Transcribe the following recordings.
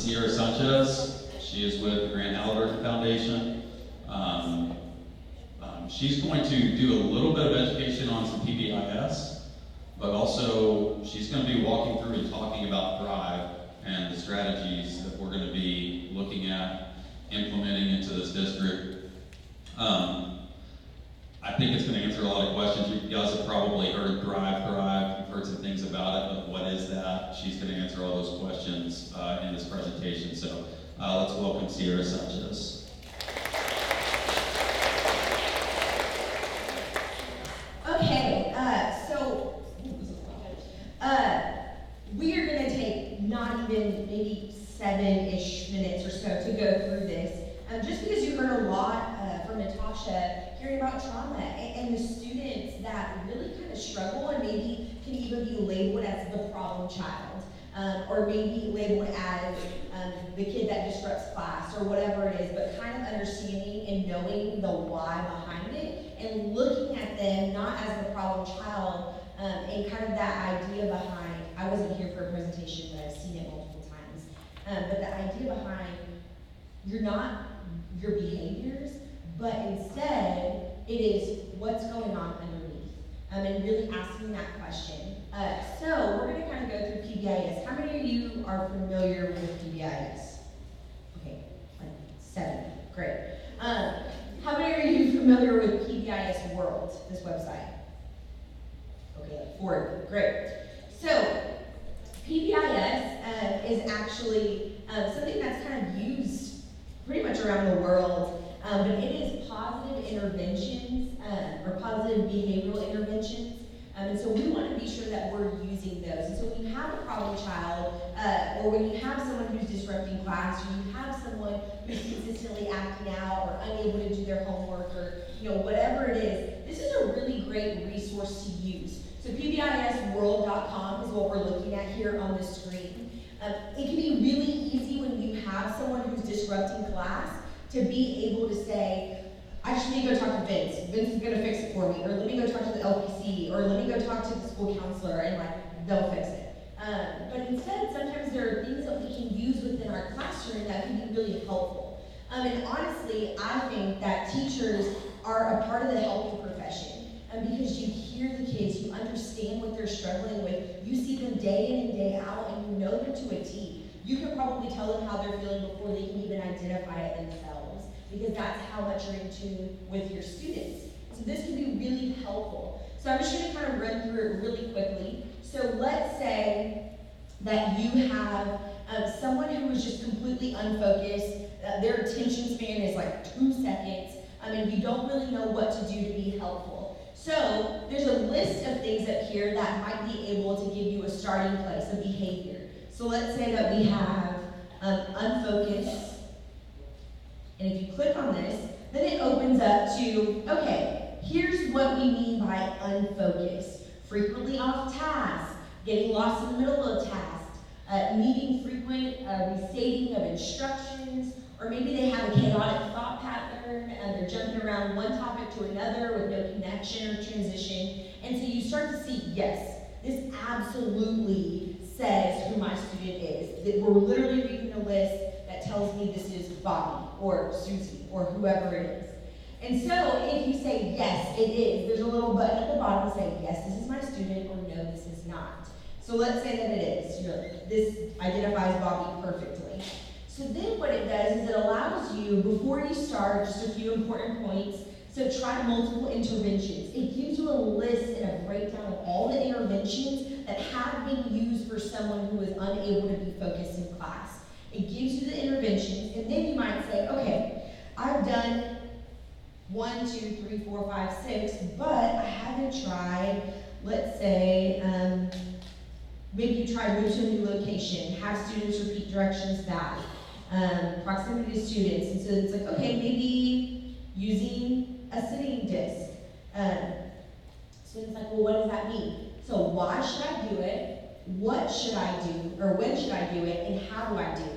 Sierra Sanchez. She is with the Grant Halliburton Foundation. She's going to do a little bit of education on some PBIS, but also she's going to be walking through and talking about Thrive and the strategies that we're going to be looking at implementing into this district. I think it's going to answer a lot of questions. You guys have probably heard Thrive, you've heard some things about it, but what is that? She's going to answer all those questions in this presentation. So let's welcome Sierra Sanchez. Okay, we are going to take not even maybe 7-ish minutes or so to go through this. Just because you heard a lot from Natasha, hearing about trauma and the students that really kind of struggle and maybe can even be labeled as the problem child, or maybe labeled as the kid that disrupts class or whatever it is, but kind of understanding and knowing the why behind it and looking at them not as the problem child, and kind of that idea behind, I wasn't here for a presentation, but I've seen it multiple times, but the idea behind, you're not your behaviors, but instead it is what's going on underneath, and really asking that question. So we're going to kind of go through PBIS. How many of you are familiar with PBIS? Okay, like 7, great. How many are you familiar with PBIS World, this website? Okay, like 4 of you, great. So PBIS is actually something that's kind of used pretty much around the world, but it is positive interventions, or positive behavioral interventions. And so we want to be sure that we're using those. And so when you have a problem child, or when you have someone who's disrupting class, or you have someone who's consistently acting out or unable to do their homework, or whatever it is, this is a really great resource to use. So PBISworld.com is what we're looking at here on the screen. It can be really easy when you have someone who's disrupting class to be able to say, I just need to go talk to Vince. Vince is going to fix it for me. Or let me go talk to the LPC. Or let me go talk to the school counselor, and they'll fix it. But instead, sometimes there are things that we can use within our classroom that can be really helpful. And honestly, I think that teachers are a part of the helping profession. Because you hear the kids, you understand what they're struggling with, you see them day in and day out, and you know them to a T. You can probably tell them how they're feeling before they can even identify it themselves, because that's how much you're in tune with your students. So this can be really helpful. So I'm just going to kind of run through it really quickly. So let's say that you have someone who is just completely unfocused, their attention span is like 2 seconds, and you don't really know what to do to be helpful. So there's a list of things up here that might be able to give you a starting place, a behavior. So let's say that we have unfocused, and if you click on this, then it opens up to, okay, here's what we mean by unfocused. Frequently off task, getting lost in the middle of tasks, needing frequent restating of instructions, or maybe they have a chaotic thought pattern, and they're jumping around one topic to another with no connection or transition. And so you start to see, yes, this absolutely says who my student is. That we're literally reading a list that tells me this is Bobby or Susie or whoever it is. And so if you say, yes, it is, there's a little button at the bottom saying, yes, this is my student, or no, this is not. So let's say that it is. This identifies Bobby perfectly. So then what it does is it allows you, before you start, just a few important points. So try multiple interventions. It gives you a list and a breakdown of all the interventions that have been used for someone who is unable to be focused in class. It gives you the interventions, and then you might say, okay, I've done 1, 2, 3, 4, 5, 6, but I haven't tried, let's say, maybe you try move to a new location, have students repeat directions back, proximity to students, and so it's like, okay, maybe using a sitting disc. So it's like, well, what does that mean? So why should I do it? What should I do? Or when should I do it? And how do I do it?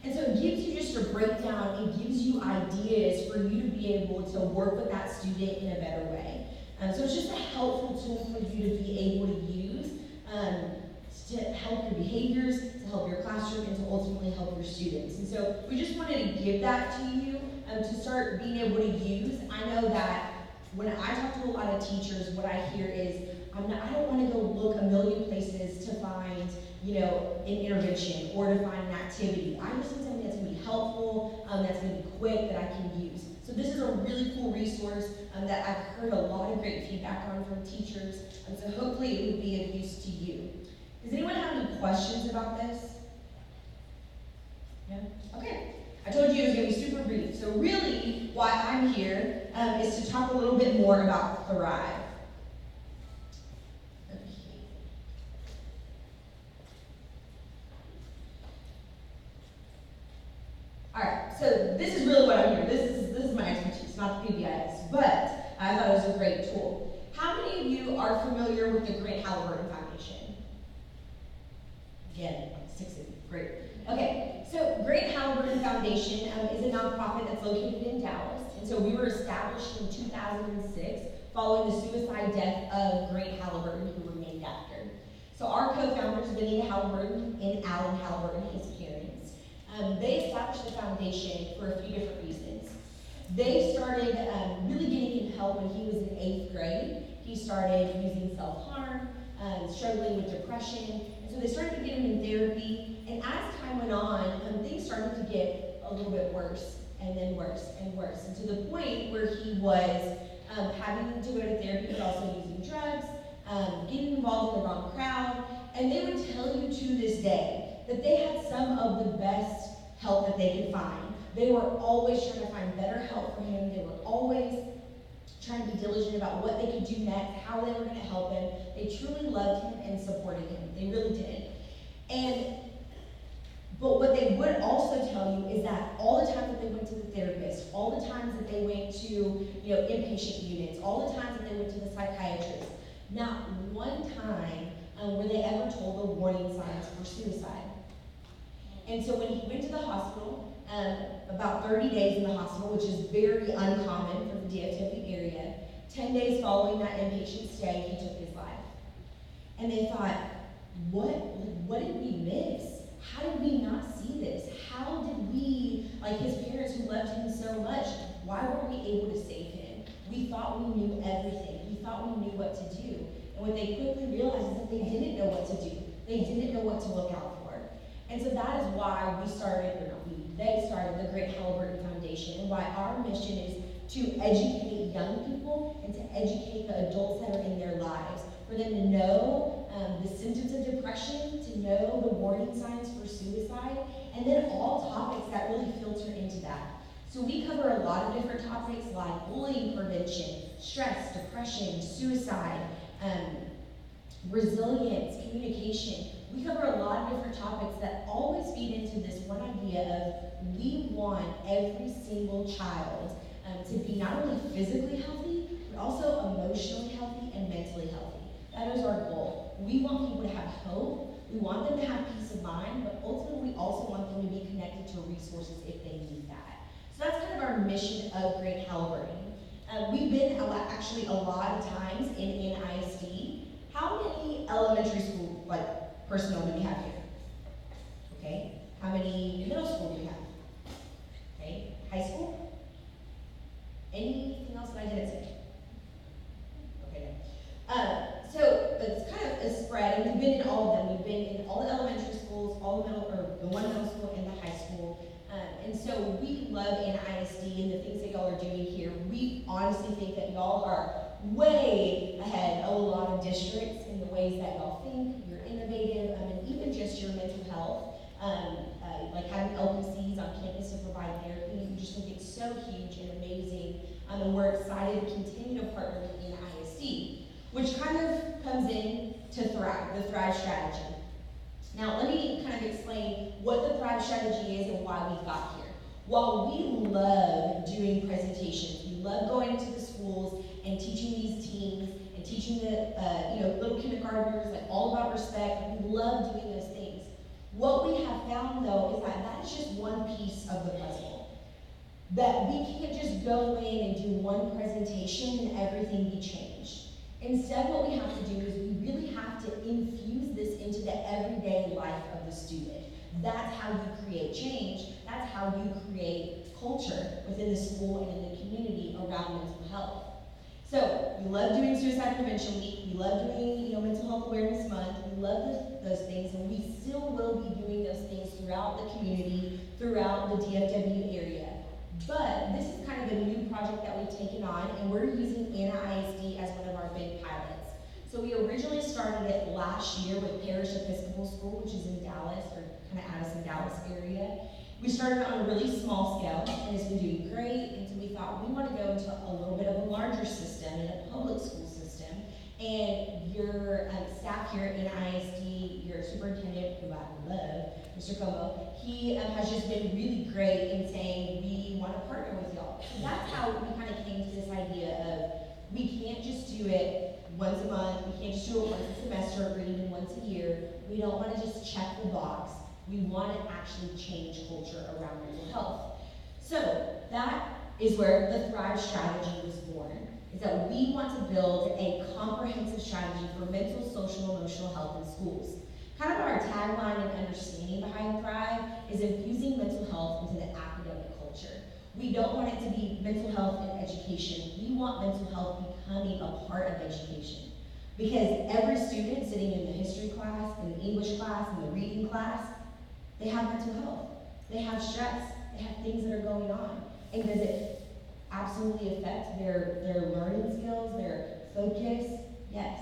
And so it gives you just a breakdown. It gives you ideas for you to be able to work with that student in a better way. So it's just a helpful tool for you to be able to use to help your behaviors, to help your classroom, and to ultimately help your students. And so we just wanted to give that to you to start being able to use. I know that when I talk to a lot of teachers, what I hear is, I don't want to go look a million places to find, an intervention or to find an activity. I just need something that's going to be helpful, that's going to be quick, that I can use. So this is a really cool resource that I've heard a lot of great feedback on from teachers, and so hopefully it would be of use to you. Does anyone have any questions about this? Yeah? Okay. I told you it was going to be super brief. So really, why I'm here is to talk a little bit more about Thrive. Alright, so this is really what I'm here. This is my expertise, not the PBIS, but I thought it was a great tool. How many of you are familiar with the Grant Halliburton Foundation? Again, 6 of you, great. Okay, so Grant Halliburton Foundation is a nonprofit that's located in Dallas, and so we were established in 2006 following the suicide death of Grant Halliburton, who we're named after. So our co-founders, Benita Halliburton and Alan Halliburton, his parents, they established the foundation for a few different reasons. They started really getting him help when he was in 8th grade. He started using self-harm, struggling with depression, and so they started to get him in therapy, and as time went on, things started to get a little bit worse, and then worse, and worse, and to the point where he was having to go to therapy, but also using drugs, getting involved in the wrong crowd, and they would tell you to this day that they had some of the best help that they could find. They were always trying to find better help for him. They were always trying to be diligent about what they could do next, how they were going to help him. They truly loved him and supported him. They really did. But what they would also tell you is that all the times that they went to the therapist, all the times that they went to inpatient units, all the times that they went to the psychiatrist, not one time were they ever told the warning signs for suicide. And so when he went to the hospital, about 30 days in the hospital, which is very uncommon for the DFW area, 10 days following that inpatient stay, he took his life. And they thought, what did we miss? How did we not see this? How did we, like his parents who loved him so much, why weren't we able to save him? We thought we knew everything. We thought we knew what to do. And what they quickly realized is that they didn't know what to do. They didn't know what to look out for. And so that is why they started the Grant Halliburton Foundation, and why our mission is to educate young people and to educate the adults that are in their lives, for them to know the symptoms of depression, to know the warning signs for suicide, and then all topics that really filter into that. So we cover a lot of different topics like bullying prevention, stress, depression, suicide, resilience, communication. We cover a lot of different topics that always feed into this one idea of we want every single child to be not only physically healthy, but also emotionally healthy and mentally healthy. That is our goal. We want people to have hope. We want them to have peace of mind, but ultimately we also want them to be connected to resources if they need that. So that's kind of our mission of Grant Halliburton. We've been actually a lot of times in Anna ISD. How many elementary school personnel do we have here? Okay. How many middle school do we have? Okay. High school? Anything else that I didn't say? Okay. So it's kind of a spread, and we've been in all of them. We've been in all the elementary schools, all the the one middle school, and the high school. And so we love Anna ISD and the things that y'all are doing here. We honestly think that y'all are way ahead of a lot of districts in the ways that y'all think. You're innovative, and even just your mental health, like having LPCs on campus to provide therapy. We just think it's so huge and amazing, and we're excited to continue to partner with Anna ISD, which kind of comes in to Thrive, the Thrive strategy. Now, let me kind of explain what the Thrive strategy is and why we got here. While we love doing presentations, we love going into the schools and teaching these teens and teaching the little kindergartners like all about respect. We love doing those things. What we have found though is that that is just one piece of the puzzle. That we can't just go in and do one presentation and everything be changed. Instead, what we have to do is we really have to infuse this into the everyday life of the student. That's how you create change. That's how you create culture within the school and in the community around mental health. So we love doing Suicide Prevention Week. We love doing, Mental Health Awareness Month. We love those things, and we still will be doing those things throughout the community, throughout the DFW area. But this is kind of a new project that we've taken on, and we're using Anna ISD as one of our big pilots. So we originally started it last year with Parish Episcopal School, which is in Dallas, or kind of Addison, Dallas area. We started on a really small scale, and it's been doing great, and so we thought we want to go into a little bit of a larger system, in a public school system, and your staff here at ISD, your superintendent, who I love, Mr. Como, he has just been really great in saying, we want to partner with y'all. So that's how we kind of came to this idea of, we can't just do it once a month, we can't just do it once a semester, or even once a year. We don't want to just check the box. We want to actually change culture around mental health. So that is where the Thrive strategy was born, is that we want to build a comprehensive strategy for mental, social, emotional health in schools. Kind of our tagline and understanding behind Thrive is infusing mental health into the academic culture. We don't want it to be mental health in education. We want mental health becoming a part of education. Because every student sitting in the history class, in the English class, in the reading class, they have mental health, they have stress, they have things that are going on. And does it absolutely affect their learning skills, their focus? Yes.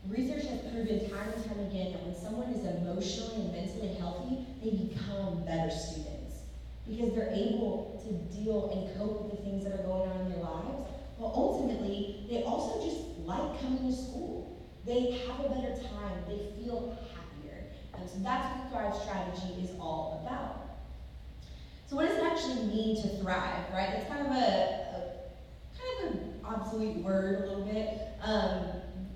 Research has proven time and time again that when someone is emotionally and mentally healthy, they become better students. Because they're able to deal and cope with the things that are going on in their lives. But ultimately, they also just like coming to school. They have a better time, they feel happier. So that's what the Thrive strategy is all about. So what does it actually mean to thrive, right? That's kind of an obsolete word a little bit.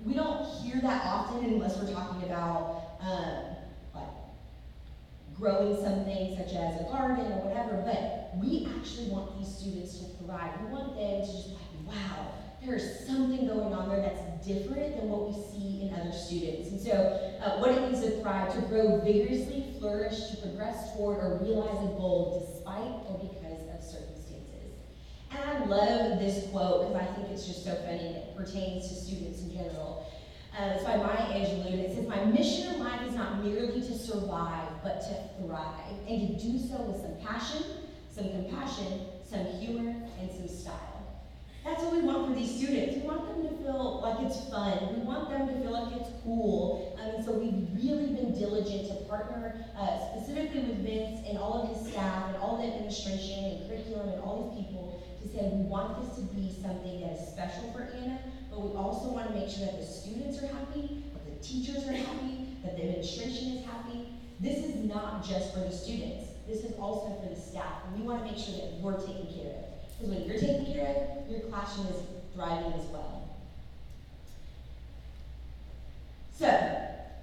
We don't hear that often unless we're talking about like growing something such as a garden or whatever, but we actually want these students to thrive. We want them to just like, wow, there's something going on there that's different than what we see in other students. And so what it means to thrive, to grow vigorously, flourish, to progress toward or realize a goal despite or because of circumstances. And I love this quote because I think it's just so funny and it pertains to students in general. It's by Maya Angelou, and it says, "My mission in life is not merely to survive, but to thrive, and to do so with some passion, some compassion, some humor, and some style." That's what we want for these students. We want them to feel like it's fun. We want them to feel like it's cool. And so we've really been diligent to partner specifically with Vince and all of his staff and all the administration and curriculum and all these people to say we want this to be something that is special for Anna, but we also want to make sure that the students are happy, that the teachers are happy, that the administration is happy. This is not just for the students. This is also for the staff. And we want to make sure that we're taken care of. Because when you're taken care of, your classroom is thriving as well. So,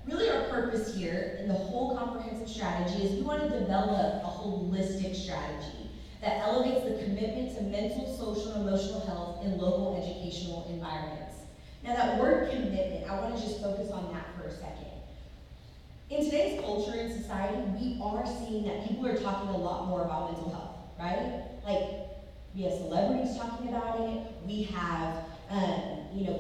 really our purpose here in the whole comprehensive strategy is we want to develop a holistic strategy that elevates the commitment to mental, social, and emotional health in local educational environments. Now that word commitment, I want to just focus on that for a second. In today's culture and society, we are seeing that people are talking a lot more about mental health, right? Like, we have celebrities talking about it. We have,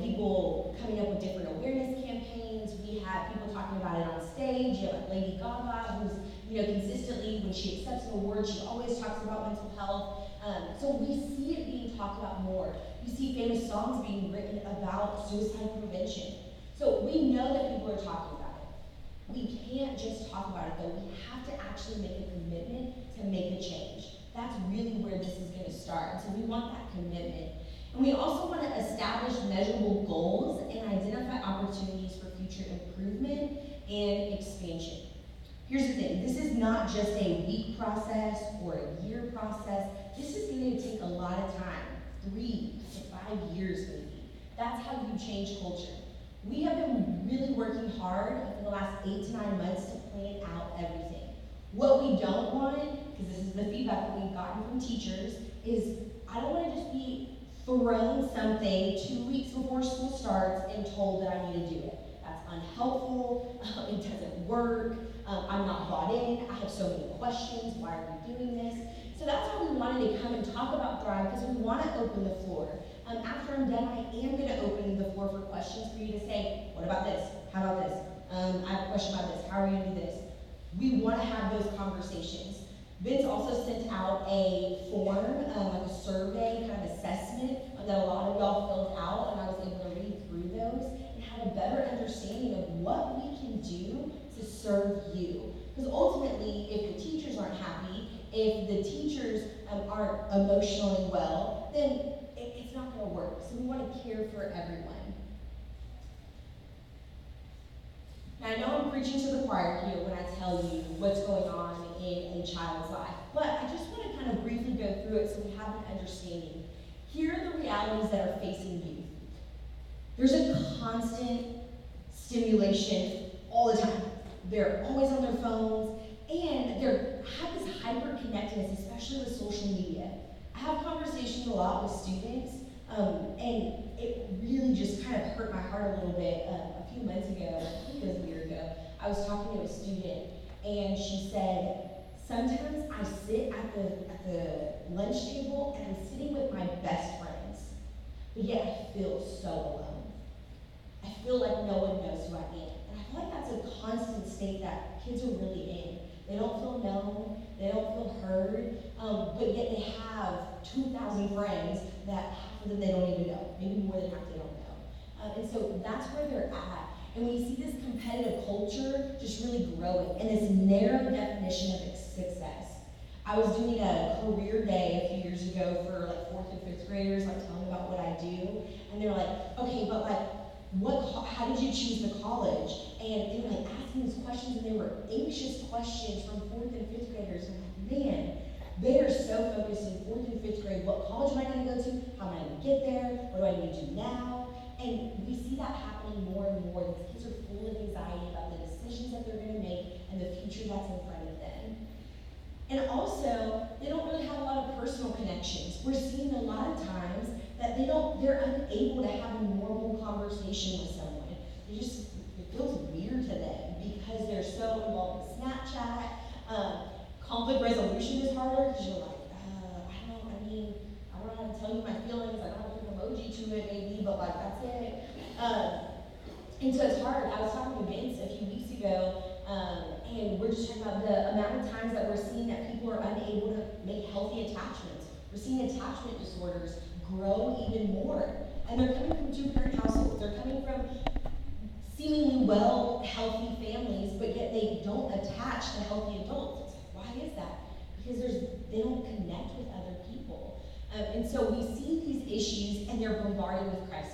people coming up with different awareness campaigns. We have people talking about it on stage. You have like Lady Gaga, who's, consistently, when she accepts an award, she always talks about mental health. So we see it being talked about more. You see famous songs being written about suicide prevention. So we know that people are talking about it. We can't just talk about it, though. We have to actually make a commitment to make a change. That's really where this is going to start. So we want that commitment. And we also want to establish measurable goals and identify opportunities for future improvement and expansion. Here's the thing, this is not just a week process or a year process. This is going to take a lot of time, 3 to 5 years maybe. That's how you change culture. We have been really working hard for the last 8 to 9 months to plan out everything. What we don't want, because this is the feedback that we've gotten from teachers, is I don't want to just be thrown something 2 weeks before school starts and told that I need to do it. That's unhelpful, it doesn't work, I'm not bought in, I have so many questions, why are we doing this? So that's why we wanted to come and talk about Thrive, because we want to open the floor. After I'm done, I am going to open the floor for questions for you to say, what about this? How about this? I have a question about this. How are we going to do this? We want to have those conversations. Vince also sent out a form, like a survey, kind of assessment that a lot of y'all filled out, and I was able to read through those and have a better understanding of what we can do to serve you. Because ultimately, if the teachers aren't happy, if the teachers aren't emotionally well, then it's not going to work. So we want to care for everyone. Now, I know I'm preaching to the choir here when I tell you what's going on in a child's life, but I just want to kind of briefly go through it so we have an understanding. Here are the realities that are facing youth. There's a constant stimulation all the time. They're always on their phones, and they have this hyper-connectedness, especially with social media. I have conversations a lot with students, and it really just kind of hurt my heart a little bit. A few months ago, I think it was a year ago, I was talking to a student, and she said, sometimes I sit at the lunch table and I'm sitting with my best friends, but yet I feel so alone. I feel like no one knows who I am. And I feel like that's a constant state that kids are really in. They don't feel known, they don't feel heard, but yet they have 2,000 friends that half of them they don't even know, maybe more than half they don't know. And so that's where they're at. And we see this competitive culture just really growing and this narrow definition of success. I was doing a career day a few years ago for like 4th and 5th graders, like telling them about what I do. And they're like, okay, but like, how did you choose the college? And they were like asking these questions, and they were anxious questions from 4th and 5th graders. And I'm like, man, they are so focused in 4th and 5th grade. What college am I going to go to? How am I going to get there? What do I need to do now? And we see that happening more and more. These kids are full of anxiety about the decisions that they're going to make and the future that's in front of them. And also, they don't really have a lot of personal connections. We're seeing a lot of times that they're unable to have a normal conversation with someone. It feels weird to them because they're so involved in Snapchat. Conflict resolution is harder because you're like, I don't know how to tell you my feelings. I don't have to put an emoji to it maybe, but like that's it. And so it's hard. I was talking to Vince a few weeks ago, and we're just talking about the amount of times that we're seeing that people are unable to make healthy attachments. We're seeing attachment disorders grow even more. And they're coming from 2-parent households. They're coming from seemingly well, healthy families, but yet they don't attach to healthy adults. Why is that? Because they don't connect with other people. And so we see these issues, and they're bombarded with crises.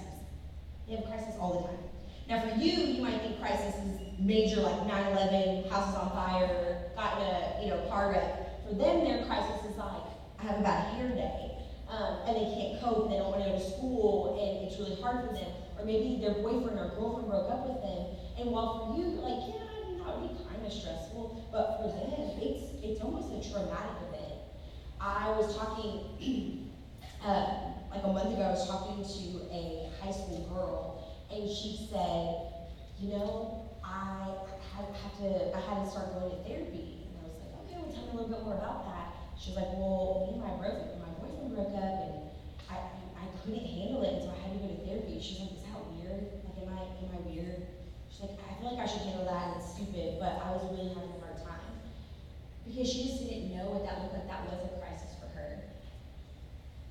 They have crises all the time. Now for you might think crisis is major, like 9/11, house is on fire, got in a car wreck. For them, their crisis is like, I have a bad hair day, and they can't cope, and they don't want to go to school, and it's really hard for them. Or maybe their boyfriend or girlfriend broke up with them, and while for you, you're like, yeah, that would be kind of stressful, but for them, it's almost a traumatic event. I was talking, like a month ago, I was talking to a high school girl, and she said, I had to start going to therapy. And I was like, okay, well, tell me a little bit more about that. She was like, well, me and my boyfriend broke up, and I couldn't handle it, and so I had to go to therapy. She's like, is that weird? Like, am I weird? She's like, I feel like I should handle that, and it's stupid, but I was really having a hard time. Because she just didn't know what that looked like. That was a crisis for her.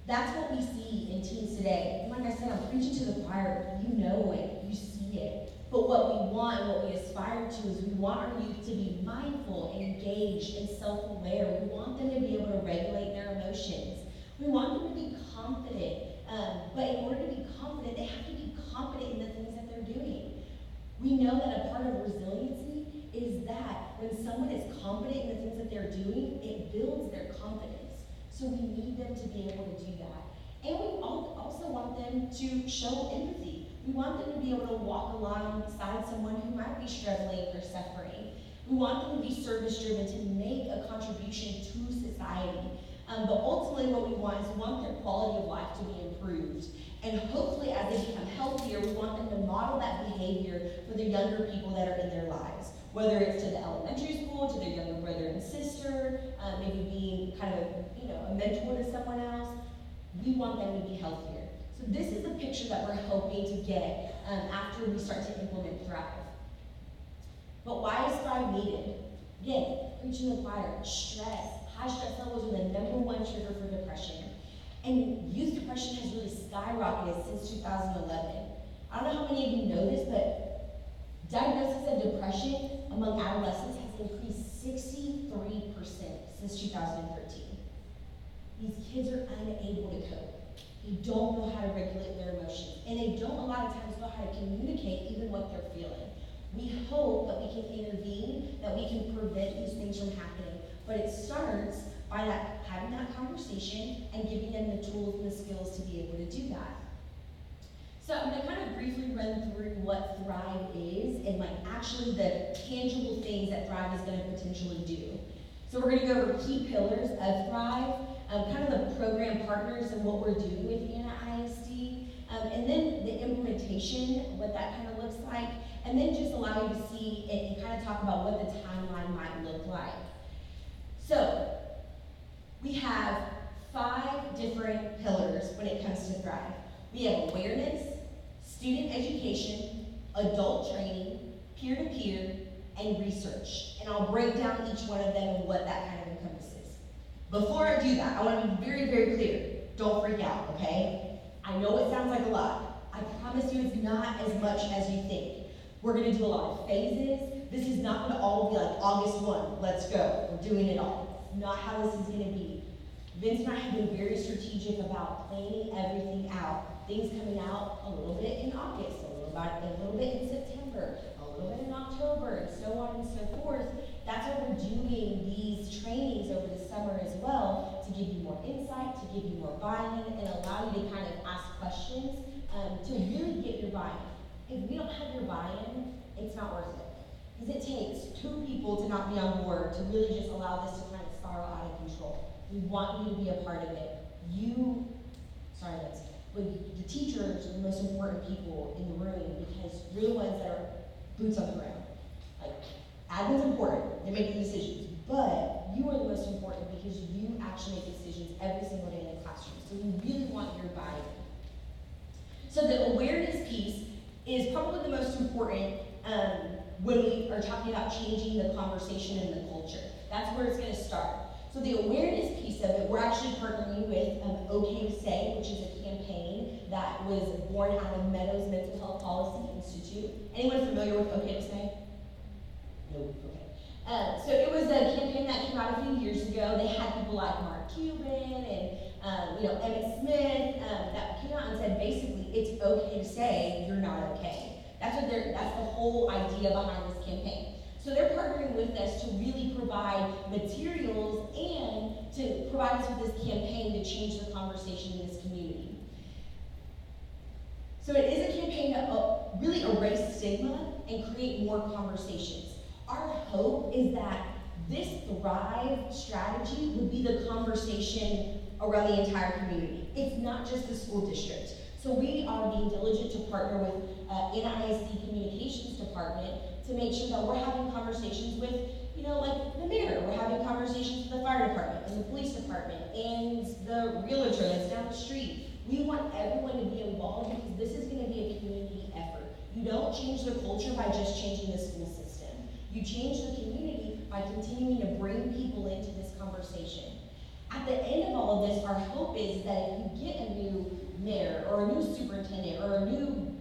That's what we see in teens today. And like I said, I'm preaching to the choir. You know it. You see it. But what we want and what we aspire to is we want our youth to be mindful, engaged, and self-aware. We want them to be able to regulate their emotions. We want them to be confident. But in order to be confident, they have to be confident in the things that they're doing. We know that a part of resiliency is that when someone is confident in the things that they're doing, it builds their confidence. So we need them to be able to do that. And we also want them to show empathy. We want them to be able to walk alongside someone who might be struggling or suffering. We want them to be service-driven, to make a contribution to society. But ultimately what we want is we want their quality of life to be improved. And hopefully as they become healthier, we want them to model that behavior for the younger people that are in their lives. whether it's to the elementary school, to their younger brother and sister, maybe being kind of, a mentor to someone else. We want them to be healthier. So this is the picture that we're hoping to get after we start to implement Thrive. But why is Thrive needed? Again, preaching the choir, stress. High stress levels are the #1 trigger for depression. And youth depression has really skyrocketed since 2011. I don't know how many of you know this, but diagnosis of depression among adolescents has increased 63% since 2013. These kids are unable to cope. They don't know how to regulate their emotions, and they don't a lot of times know how to communicate even what they're feeling. We hope that we can intervene, that we can prevent these things from happening, but it starts by having that conversation and giving them the tools and the skills to be able to do that. So I'm going to kind of briefly run through what Thrive is and actually the tangible things that Thrive is going to potentially do. So we're going to go over key pillars of Thrive, kind of the program partners and what we're doing with Anna ISD, and then the implementation, what that kind of looks like, and then just allow you to see and kind of talk about what the timeline might look like. So we have 5 different pillars when it comes to Thrive. We have awareness, student education, adult training, peer-to-peer, and research. And I'll break down each one of them and what that kind of encompasses. Before I do that, I want to be very, very clear. Don't freak out, okay? I know it sounds like a lot. I promise you it's not as much as you think. We're going to do a lot of phases. This is not going to all be like August 1, let's go. We're doing it all. It's not how this is going to be. Vince and I have been very strategic about planning everything out. Things coming out a little bit in August, a little bit in September, a little bit in October, and so on and so forth. That's why we're doing these trainings over the summer as well, to give you more insight, to give you more buy-in, and allow you to kind of ask questions to really get your buy-in. If we don't have your buy-in, it's not worth it. Because it takes 2 people to not be on board to really just allow this to kind of spiral out of control. We want you to be a part of it. The teachers are the most important people in the room because you're the ones that are boots on the ground. Like, admin's important, they make the decisions, but you are the most important because you actually make decisions every single day in the classroom. So we really want your buy-in. So the awareness piece is probably the most important when we are talking about changing the conversation and the culture. That's where it's going to start. So the awareness piece of it, we're actually partnering with OK to Say, which is a campaign that was born out of Meadows Mental Health Policy Institute. Anyone familiar with OK to Say? No, okay. So it was a campaign that came out a few years ago. They had people like Mark Cuban and Emmett Smith that came out and said basically it's okay to say you're not okay. That's the whole idea behind this campaign. So they're partnering with us to really provide materials and to provide us with this campaign to change the conversation in this community. So it is a campaign to really erase stigma and create more conversations. Our hope is that this Thrive strategy would be the conversation around the entire community. It's not just the school district. So we are being diligent to partner with Anna ISD Communications Department to make sure that we're having conversations with, like the mayor. We're having conversations with the fire department and the police department and the realtor that's down the street. We want everyone to be involved because this is going to be a community effort. You don't change the culture by just changing the school system. You change the community by continuing to bring people into this conversation. At the end of all of this, our hope is that if you get a new mayor or a new superintendent or a new,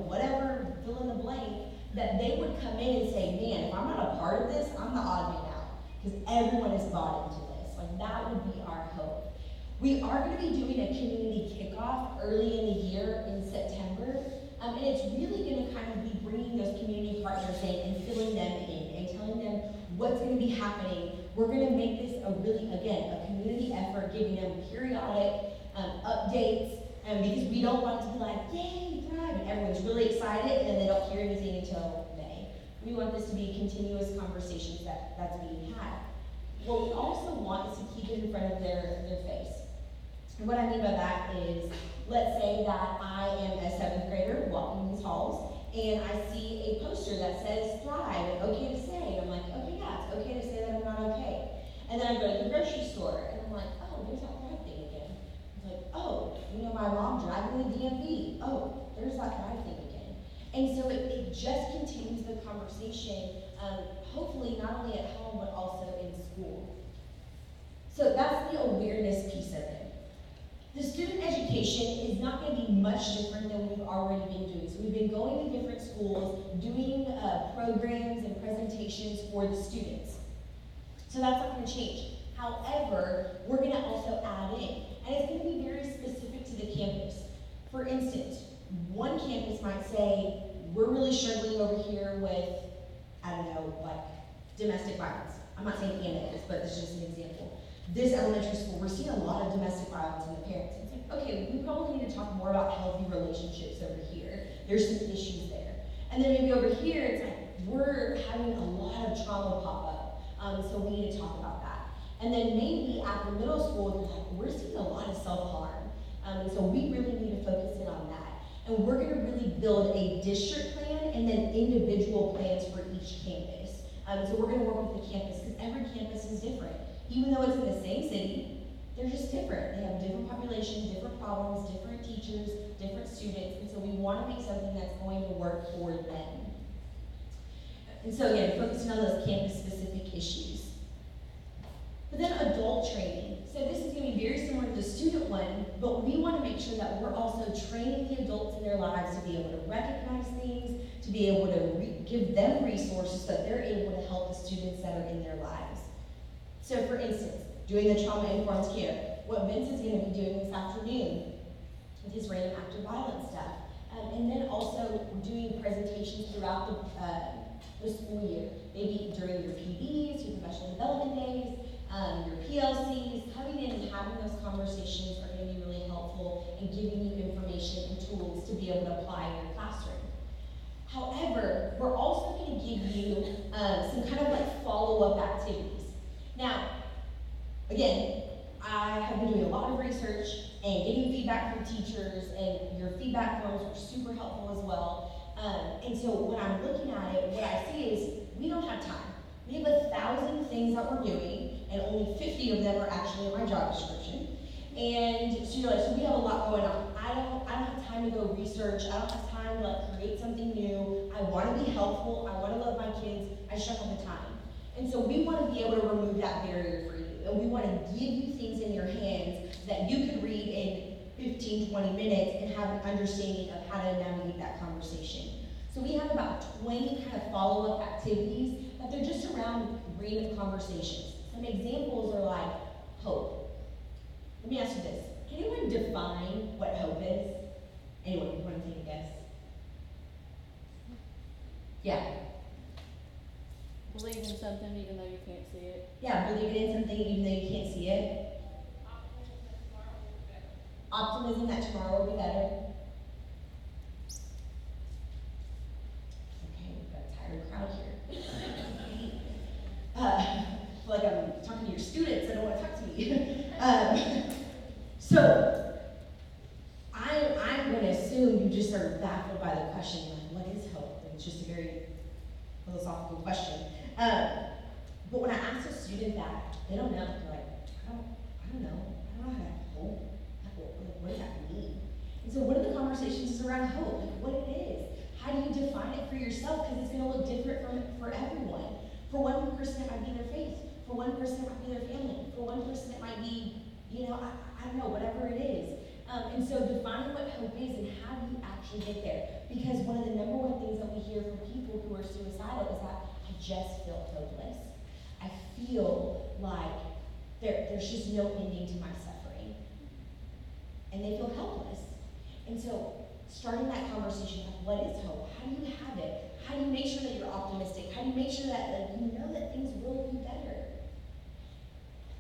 whatever, fill in the blank, that they would come in and say, man, if I'm not a part of this, I'm the odd man out. Because everyone is bought into this. Like, that would be our hope. We are going to be doing a community kickoff early in the year in September. And it's really going to kind of be bringing those community partners in and filling them in and telling them what's going to be happening. We're going to make this a community effort, giving them periodic updates, because we don't want it to be like, yay, Thrive, and everyone's really excited, and then they don't hear anything until May. We want this to be continuous conversations that's being had. What we also want is to keep it in front of their face. And what I mean by that is, let's say that I am a 7th grader walking these halls, and I see a poster that says Thrive, okay to say, and I'm like, okay, yeah, it's okay to say that I'm not okay. And then I go to the grocery store, and I'm like, oh, there's that Thrive thing again. It's like, oh, my mom driving the DMV. Oh, there's that Thrive thing again. And so it just continues the conversation, hopefully not only at home, but also in school. So that's the awareness piece of it. The student education is not going to be much different than we've already been doing. So we've been going to different schools, doing programs and presentations for the students. So that's not going to change. However, we're going to also add in, and it's going to be very specific to the campus. For instance, one campus might say, we're really struggling over here with, I don't know, like domestic violence. I'm not saying Anna is, but this is just an example. This elementary school, we're seeing a lot of domestic violence in the parents. It's like, okay, we probably need to talk more about healthy relationships over here. There's some issues there. And then maybe over here, it's like, we're having a lot of trauma pop up, so we need to talk about that. And then maybe at the middle school, like, we're seeing a lot of self-harm, and so we really need to focus in on that. And we're gonna really build a district plan and then individual plans for each campus. So we're gonna work with the campus, because every campus is different. Even though it's in the same city, they're just different. They have different populations, different problems, different teachers, different students, and so we want to make something that's going to work for them. And so again, focusing on those campus-specific issues. But then adult training. So this is going to be very similar to the student one, but we want to make sure that we're also training the adults in their lives to be able to recognize things, to be able to give them resources so that they're able to help the students that are in their lives. So for instance, doing the trauma-informed care, what Vince is going to be doing this afternoon with his random act of violence stuff. And then also doing presentations throughout the school year. Maybe during your PDs, your professional development days, your PLCs, coming in and having those conversations are going to be really helpful in giving you information and tools to be able to apply in your classroom. However, we're also going to give you some kind of like follow-up activities. Now, again, I have been doing a lot of research and getting feedback from teachers, and your feedback forms are super helpful as well. And so when I'm looking at it, what I see is we don't have time. We have 1,000 things that we're doing, and only 50 of them are actually in my job description. And so you're like, so we have a lot going on. I don't have time to go research. I don't have time to like create something new. I want to be helpful. I want to love my kids. I just don't have the time. And so we want to be able to remove that barrier for you. And we want to give you things in your hands that you can read in 15, 20 minutes and have an understanding of how to navigate that conversation. So we have about 20 kind of follow-up activities that they're just around random conversations. Some examples are like hope. Let me ask you this. Can anyone define what hope is? Anyone want to take a guess? Yeah. Believe in something even though you can't see it. Yeah, believing in something even though you can't see it. Optimism that tomorrow will be better. Okay, we've got a tired crowd here. I feel like I'm talking to your students, I don't want to talk to me. So, I'm going to assume you just are baffled by the question, like, what is hope? And it's just a very philosophical question. But when I ask a student that, they don't know. They're like, I don't know. I don't know how to have hope. What does that mean? And so one of the conversations is around hope, like what it is. How do you define it for yourself? Because it's going to look different for everyone. For one person, it might be their faith. For one person, it might be their family. For one person, it might be, I don't know, whatever it is. And so defining what hope is and how do you actually get there? Because one of the number one things that we hear from people who are suicidal is that I just feel hopeless. I feel like there's just no ending to my suffering. And they feel helpless. And so starting that conversation, like what is hope? How do you have it? How do you make sure that you're optimistic? How do you make sure that you know that things will be better?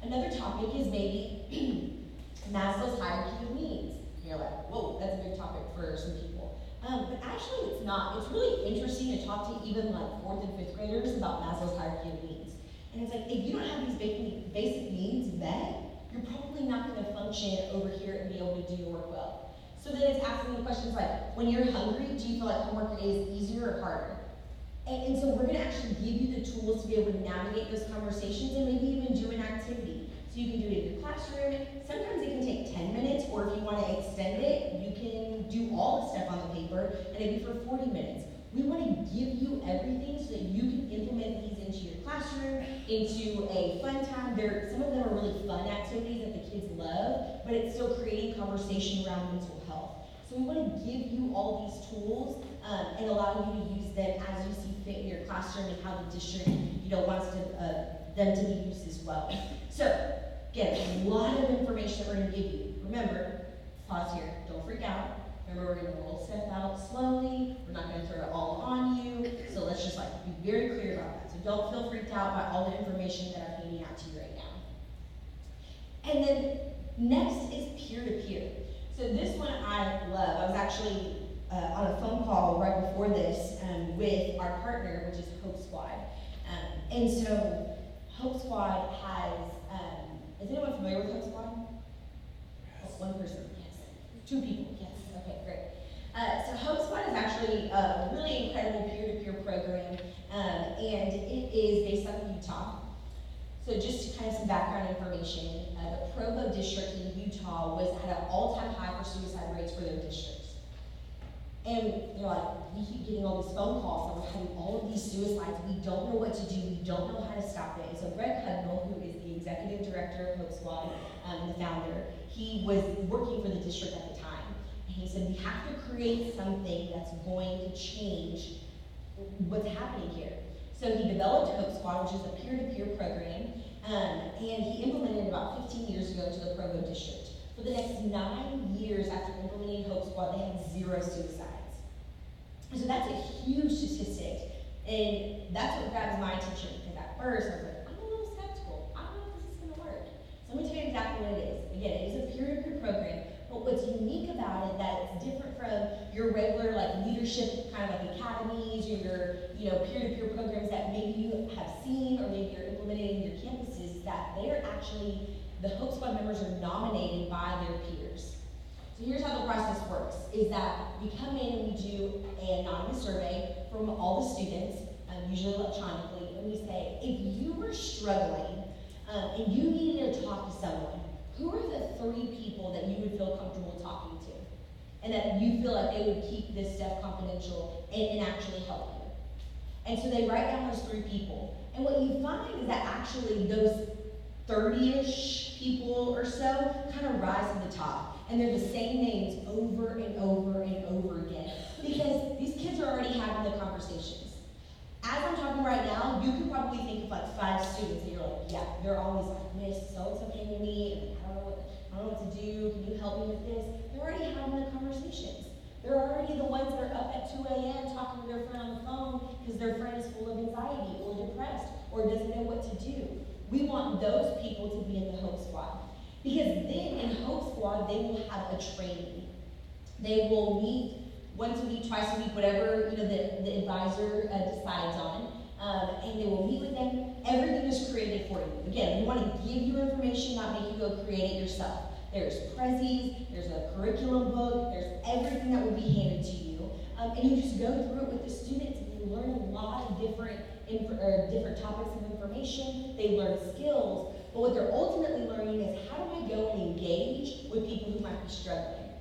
Another topic is maybe Maslow's hierarchy of needs. You're like, whoa, that's a big topic for some people. But actually it's not. It's really interesting to talk to even like 4th and 5th graders about Maslow's hierarchy of needs. And it's like, if you don't have these basic needs met, you're probably not going to function over here and be able to do your work well. So then it's asking the questions like, when you're hungry, do you feel like homework is easier or harder? And so we're gonna actually give you the tools to be able to navigate those conversations and maybe even do an activity. So you can do it in your classroom. Sometimes it can take 10 minutes, or if you wanna extend it, you can do all the stuff on the paper and it'd be for 40 minutes. We wanna give you everything so that you can implement these into your classroom, into a fun time. Some of them are really fun activities that the kids love, but it's still creating conversation around mental health. So we wanna give you all these tools and allow you to use them as you see fit in your classroom and how the district, wants them to be used as well. So, again, a lot of information that we're gonna give you. Remember, pause here, don't freak out. Remember, we're gonna roll stuff out slowly. We're not gonna throw it all on you. So let's just be very clear about that. So don't feel freaked out by all the information that I'm handing out to you right now. And then next is peer-to-peer. So this one I love. I was actually on a phone call right before this with our partner, which is Hope Squad. And so Hope Squad has, is anyone familiar with Hope Squad? Yes. Oh, one person, yes. 2 people, yes. Okay, great. So Hope Squad is actually a really incredible peer-to-peer program, and it is based out of Utah. So just to kind of some background information, the Provo district in Utah was at an all-time high for suicide rates for their districts. And they're like, we keep getting all these phone calls, and we're having all of these suicides, we don't know what to do, we don't know how to stop it. And so Grant Halliburton, who is the executive director of Hope Squad and the founder, he was working for the district at the time. And he said, we have to create something that's going to change what's happening here. So he developed Hope Squad, which is a peer-to-peer program, and he implemented it about 15 years ago to the Provo district. For the next 9 years after implementing Hope Squad, they had 0 suicides. And so that's a huge statistic, and that's what grabs my attention, because at first I was like, I'm a little skeptical. I don't know if this is gonna work. So let me tell you exactly what it is. Again, it is a peer-to-peer program, but what's unique about it that it's different from your regular leadership kind of academies or your peer-to-peer programs that maybe you have seen or maybe you're implementing in your campuses, that they're actually, the Hope Squad members are nominated by their peers. So here's how the process works, is that we come in and we do an anonymous survey from all the students, usually electronically, and we say, if you were struggling and you needed to talk to someone, who are the 3 people that you would feel comfortable talking to? And that you feel like they would keep this stuff confidential and actually help you. And so they write down those 3 people. And what you find is that actually those 30-ish people or so kind of rise to the top. And they're the same names over and over and over again. Because these kids are already having the conversations. As I'm talking right now, you could probably think of 5 students and you're like, yeah, they're always like, Miss, so-and-so came to me, and I don't know what to do, can you help me with this? They're already having the conversations. They're already the ones that are up at 2 a.m. talking to their friend on the phone because their friend is full of anxiety or depressed or doesn't know what to do. We want those people to be in the Hope Squad. Because then in Hope Squad, they will have a training. They will meet once a week, twice a week, whatever the advisor decides on, and they will meet with them. Everything is created for you. Again, we want to give you information, not make you go create it yourself. There's prezzies, there's a curriculum book, there's everything that will be handed to you, and you just go through it with the students, and you learn a lot of different topics of information. They learn skills. But what they're ultimately learning is, how do I go and engage with people who might be struggling?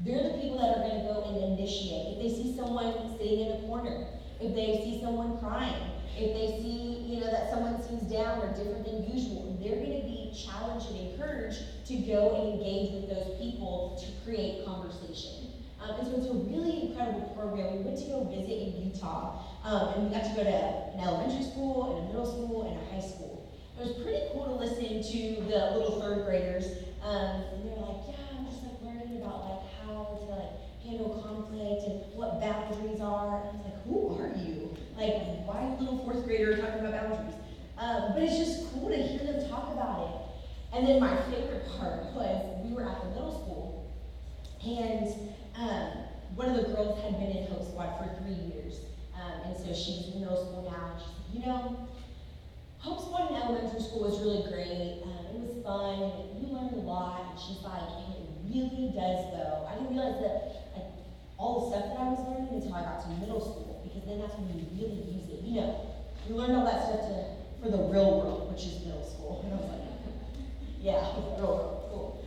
They're the people that are going to go and initiate. If they see someone sitting in a corner, if they see someone crying, if they see, that someone seems down or different than usual, they're going to be challenged and encouraged to go and engage with those people to create conversation. And so it's a really incredible program. We went to go visit in Utah, and we got to go to an elementary school, and a middle school, and a high school. It was pretty cool to listen to the little 3rd graders, and they're like, yeah, I'm just learning about how to handle conflict and what boundaries are. And I was like, who are you? Why are you little 4th grader talking about boundaries? But it's just cool to hear them talk about it. And then my favorite part was, we were at the middle school, and one of the girls had been in Hope Squad for 3 years, and so she's in middle school now, and she said, Hope Squad in elementary school was really great. It was fun. You learned a lot. And she's like, and it really does though. I didn't realize that like, all the stuff that I was learning until I got to middle school, because then that's when you really use it. You know, you learned all that stuff for the real world, which is middle school. And I was like, yeah, real world, cool.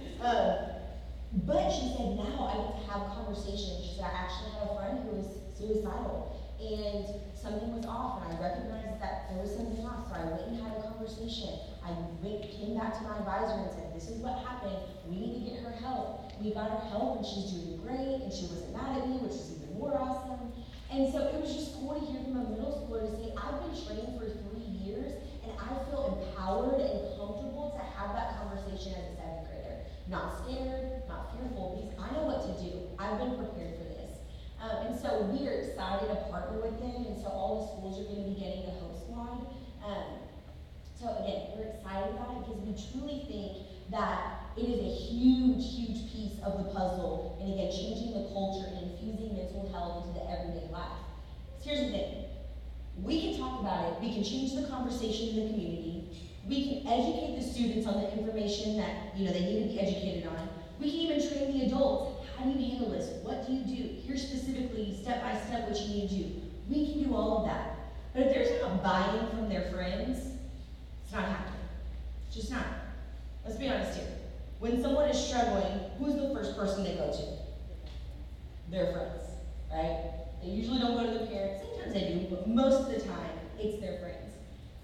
But she said, now I get to have conversations. She said, I actually had a friend who was suicidal, and something was off, and I recognized that there was something off, so I went and had a conversation. I came back to my advisor and said, this is what happened. We need to get her help. We got her help, and she's doing great, and she wasn't mad at me, which is even more awesome. And so it was just cool to hear from a middle schooler to say, I've been trained for 3 years, and I feel empowered and comfortable to have that conversation as a 7th grader. Not scared, not fearful, because I know what to do. I've been prepared for this. And so we are excited to partner with them, and so all the schools are going to be getting a host squad. So again, we're excited about it because we truly think that it is a huge, huge piece of the puzzle, and again, changing the culture and infusing mental health into the everyday life. So here's the thing. We can talk about it, we can change the conversation in the community, we can educate the students on the information that they need to be educated on. We can even train the adults. How do you handle this? What do you do? Here's specifically, step by step, what you need to do. We can do all of that. But if there's not buy-in from their friends, it's not happening. It's just not. Let's be honest here. When someone is struggling, who's the first person they go to? Their friends, right? They usually don't go to the parents. Sometimes they do, but most of the time, it's their friends.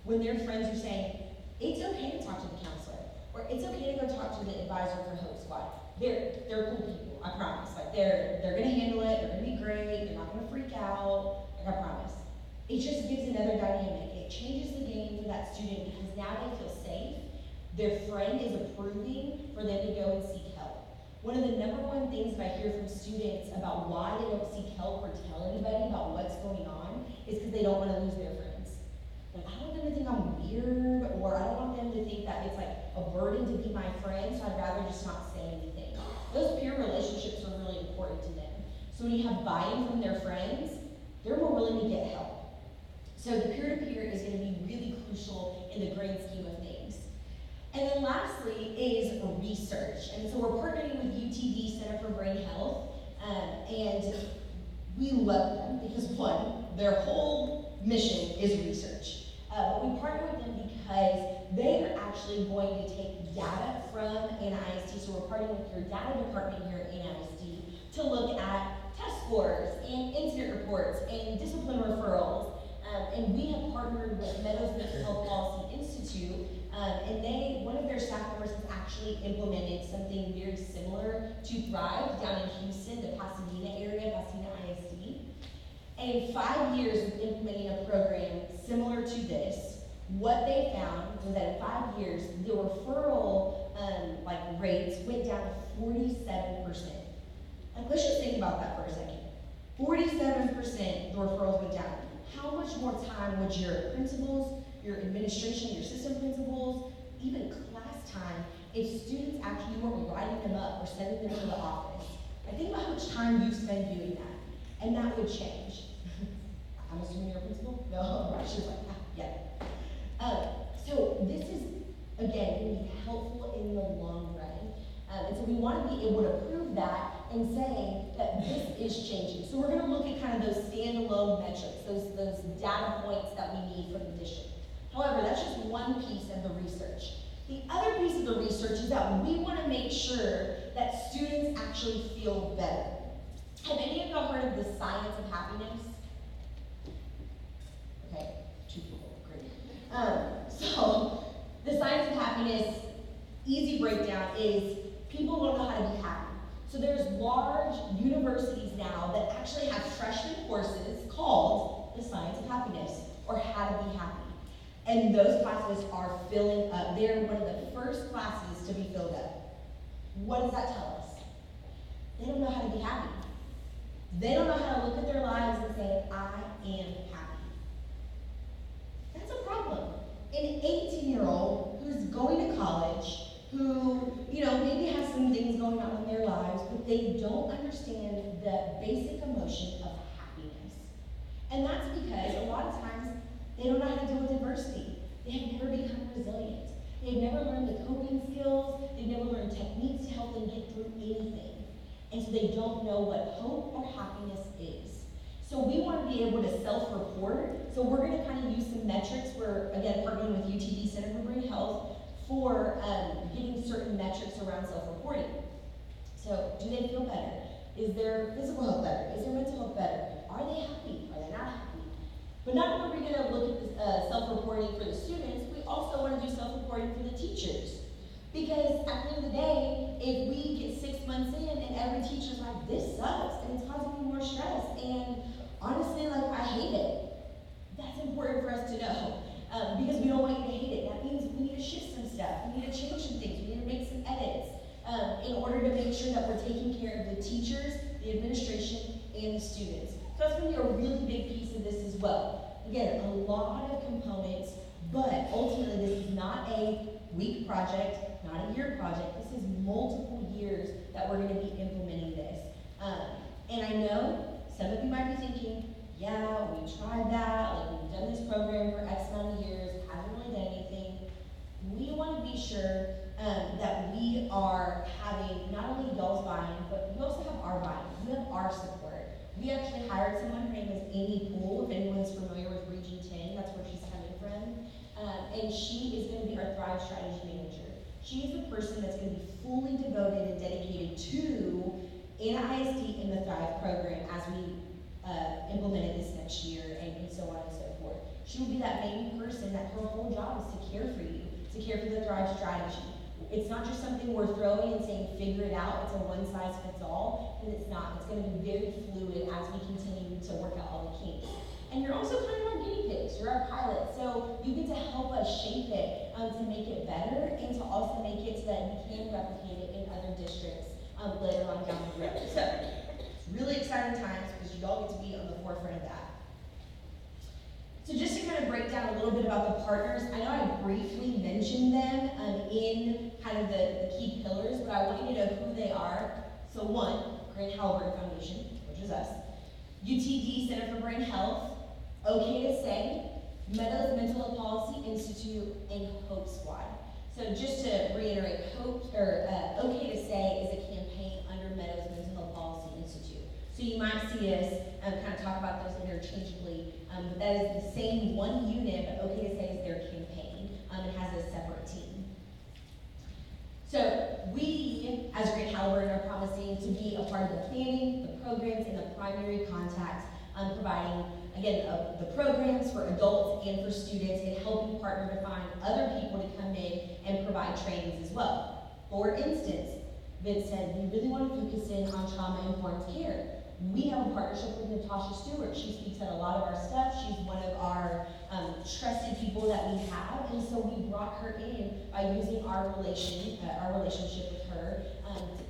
When their friends are saying, it's okay to talk to the counselor, or it's okay to go talk to the advisor for Hope Squad. They're cool people, I promise. Like they're gonna handle it, they're gonna be great, they're not gonna freak out, like I promise. It just gives another dynamic. It changes the game for that student because now they feel safe. Their friend is approving for them to go and seek help. One of the #1 things that I hear from students about why they don't seek help or tell anybody about what's going on is because they don't want to lose their friends. Like, I don't want them to think I'm weird, or I don't want them to think that it's like a burden to be my friend, so I'd rather just not say anything. Those peer relationships are really important to them. So when you have buy-in from their friends, they're more willing to get help. So the peer-to-peer is going to be really crucial in the grand scheme of things. And then lastly is research. And so we're partnering with UTD Center for Brain Health, and we love them because one, their whole mission is research. But we partner with them because they are actually going to take data from Anna ISD. So we're partnering with your data department here at Anna ISD to look at test scores and incident reports and discipline referrals. And we have partnered with Meadows Mental Health Policy Institute, and one of their staff members has actually implemented something very similar to Thrive down in Houston, the Pasadena area, Pasadena ISD. And in 5 years of implementing a program similar to this, what they found was that in 5 years, the referral rates went down to 47%. Like, let's just think about that for a second. 47% the referrals went down. How much more time would your principals, your administration, your system principals, even class time, if students actually weren't writing them up or sending them to the office? I think about how much time you spend doing that, and that would change. I'm assuming you're a principal? No, she's like, yeah. So this is, again, going to be helpful in the long run. And so we want to be able to prove that and say that this is changing. So we're going to look at kind of those standalone metrics, those data points that we need from the district. However, that's just one piece of the research. The other piece of the research is that we want to make sure that students actually feel better. Have any of y'all heard of the science of happiness? Okay, 2 people, great. So the science of happiness, easy breakdown is people don't know how to be happy. So there's large universities now that actually have freshman courses called the science of happiness, or how to be happy. And those classes are filling up. They're one of the first classes to be filled up. What does that tell us? They don't know how to be happy. They don't know how to look at their lives and say, I am happy. That's a problem. An 18-year-old who's going to college, who, maybe has some things going on in their lives, but they don't understand the basic emotion of happiness. And that's because a lot of times they don't know how to deal with adversity. They have never become resilient. They've never learned the coping skills. They've never learned techniques to help them get through anything. they don't know what hope or happiness is. So we want to be able to self-report. So we're going to kind of use some metrics. We're, again, partnering with UTD Center for Brain Health for getting certain metrics around self-reporting. So do they feel better? Is their physical health better? Is their mental health better? Are they happy? Are they not happy? But not only are we going to look at the self-reporting for the students, we also want to do self-reporting for the teachers. Because at the end of the day, if we get 6 months in and every teacher's like, this sucks, and it's causing me more stress, and honestly, like, I hate it, that's important for us to know. Because we don't want you to hate it. That means we need to shift some stuff. We need to change some things. We need to make some edits in order to make sure that we're taking care of the teachers, the administration, and the students. So that's going to be a really big piece of this as well. Again, a lot of components, but ultimately this is not a week project, not a year project. This is multiple years that we're going to be implementing this. And I know some of you might be thinking, yeah, we tried that, like we've done this program for X amount of years, haven't really done anything. We want to be sure that we are having not only y'all's buy-in, but we also have our buy-in. We have our support. We actually hired someone, her name is Amy Poole, if anyone's familiar with Region 10, that's where she's coming from. And she is going to be our Thrive Strategy Manager. She is the person that's going to be fully devoted and dedicated to Anna ISD and the Thrive program as we implement it this next year and so on and so forth. She will be that main person that her whole job is to care for you, to care for the Thrive strategy. It's not just something we're throwing and saying figure it out, it's a one-size-fits-all, and it's not. It's going to be very fluid as we continue to work out all the kinks. And you're also kind of our guinea pigs, you're our pilot, so you get to help us shape it to make it better and to also make it so that we can replicate it in other districts later on down the road. So, it's really exciting times because you all get to be on the forefront of that. So just to kind of break down a little bit about the partners, I know I briefly mentioned them in kind of the key pillars, but I want you to know who they are. So one, Grant Halliburton Foundation, which is us, UTD Center for Brain Health, OK to Say, Meadows Mental Health Policy Institute, and Hope Squad. So just to reiterate, OK to Say is a campaign under Meadows Mental Health Policy Institute. So you might see us kind of talk about those interchangeably, but that is the same one unit, but OK to Say is their campaign. It has a separate team. So we, as Grant Halliburton, are promising to be a part of the planning, the programs, and the primary contact, providing, again, the programs for adults and for students, and helping partner to find other people to come in and provide trainings as well. For instance, Vince said, we really want to focus in on trauma-informed care. We have a partnership with Natasha Stewart. She speaks at a lot of our stuff. She's one of our trusted people that we have, and so we brought her in by using our relationship with her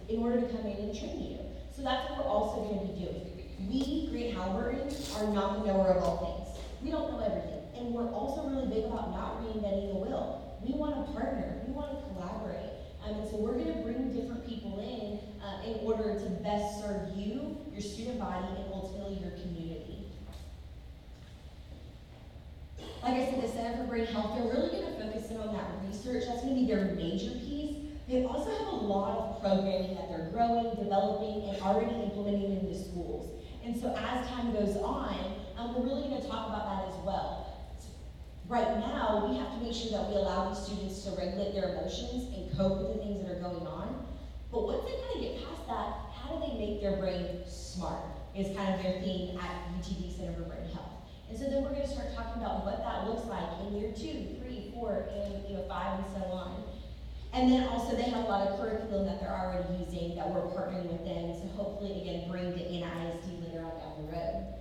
in order to come in and train you. So that's what we're also going to be doing. We, Grant Halliburton, are not the knower of all things. We don't know everything, and we're also really big about not reinventing the wheel. We want to partner. We want to collaborate. And so we're going to bring different people in order to best serve you, your student body, and ultimately your community. Like I said, the Center for Brain Health, they're really going to focus in on that research. That's going to be their major piece. They also have a lot of programming that they're growing, developing, and already implementing into schools. And so as time goes on, we're really going to talk about that as well. Right now, we have to make sure that we allow these students to regulate their emotions and cope with the things that are going on. But once they kind of get past that, how do they make their brain smart is kind of their theme at UTD Center for Brain Health. And so then we're going to start talking about what that looks like in year 2, 3, 4, and 5, and so on. And then also they have a lot of curriculum that they're already using that we're partnering with them to hopefully, again, bring to Anna ISD later on down the road.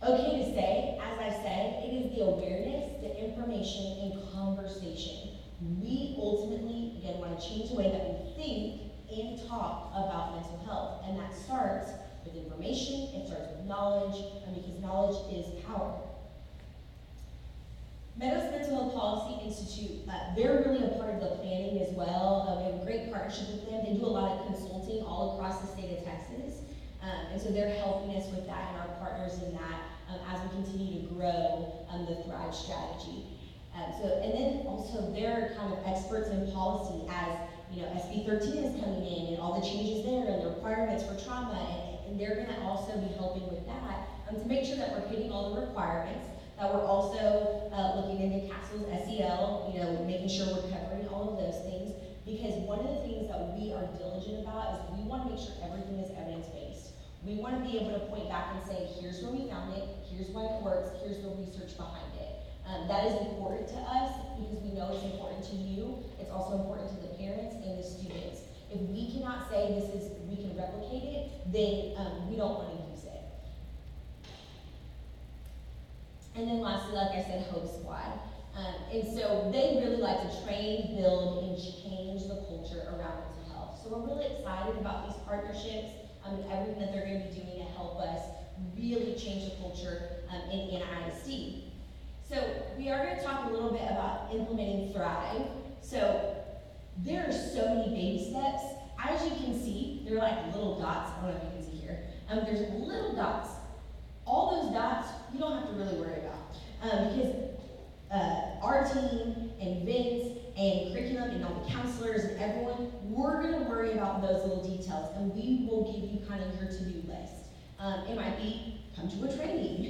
OK to Say, as I said, it is the awareness, the information, and conversation. We ultimately, again, want to change the way that we think and talk about mental health. And that starts with information, it starts with knowledge, because knowledge is power. Meadows Mental Health Policy Institute, they're really a part of the planning as well. We have a great partnership with them. They do a lot of consulting all across the state of Texas. And so they're helping us with that and our partners in that as we continue to grow the Thrive strategy. And then also they're kind of experts in policy as, SB 13 is coming in and all the changes there and the requirements for trauma, and they're gonna also be helping with that, to make sure that we're hitting all the requirements, that we're also looking into CASEL's SEL, making sure we're covering all of those things, because one of the things that we are diligent about is we wanna make sure everything is evidence-based. We wanna be able to point back and say, here's where we found it, here's why it works, here's the research behind it. That is important to us because we know it's important to you. It's also important to the parents and the students. If we cannot say we can replicate it, then we don't want to use it. And then lastly, like I said, Hope Squad. And so they really like to train, build, and change the culture around mental health. So we're really excited about these partnerships and everything that they're going to be doing to help us really change the culture in Anna ISD. So we are going to talk a little bit about implementing Thrive. So there are so many baby steps. As you can see, they're like little dots. I don't know if you can see here. There's little dots. All those dots, you don't have to really worry about because our team and Vince and curriculum and all the counselors and everyone, we're going to worry about those little details, and we will give you kind of your to-do list. It might be come to a training.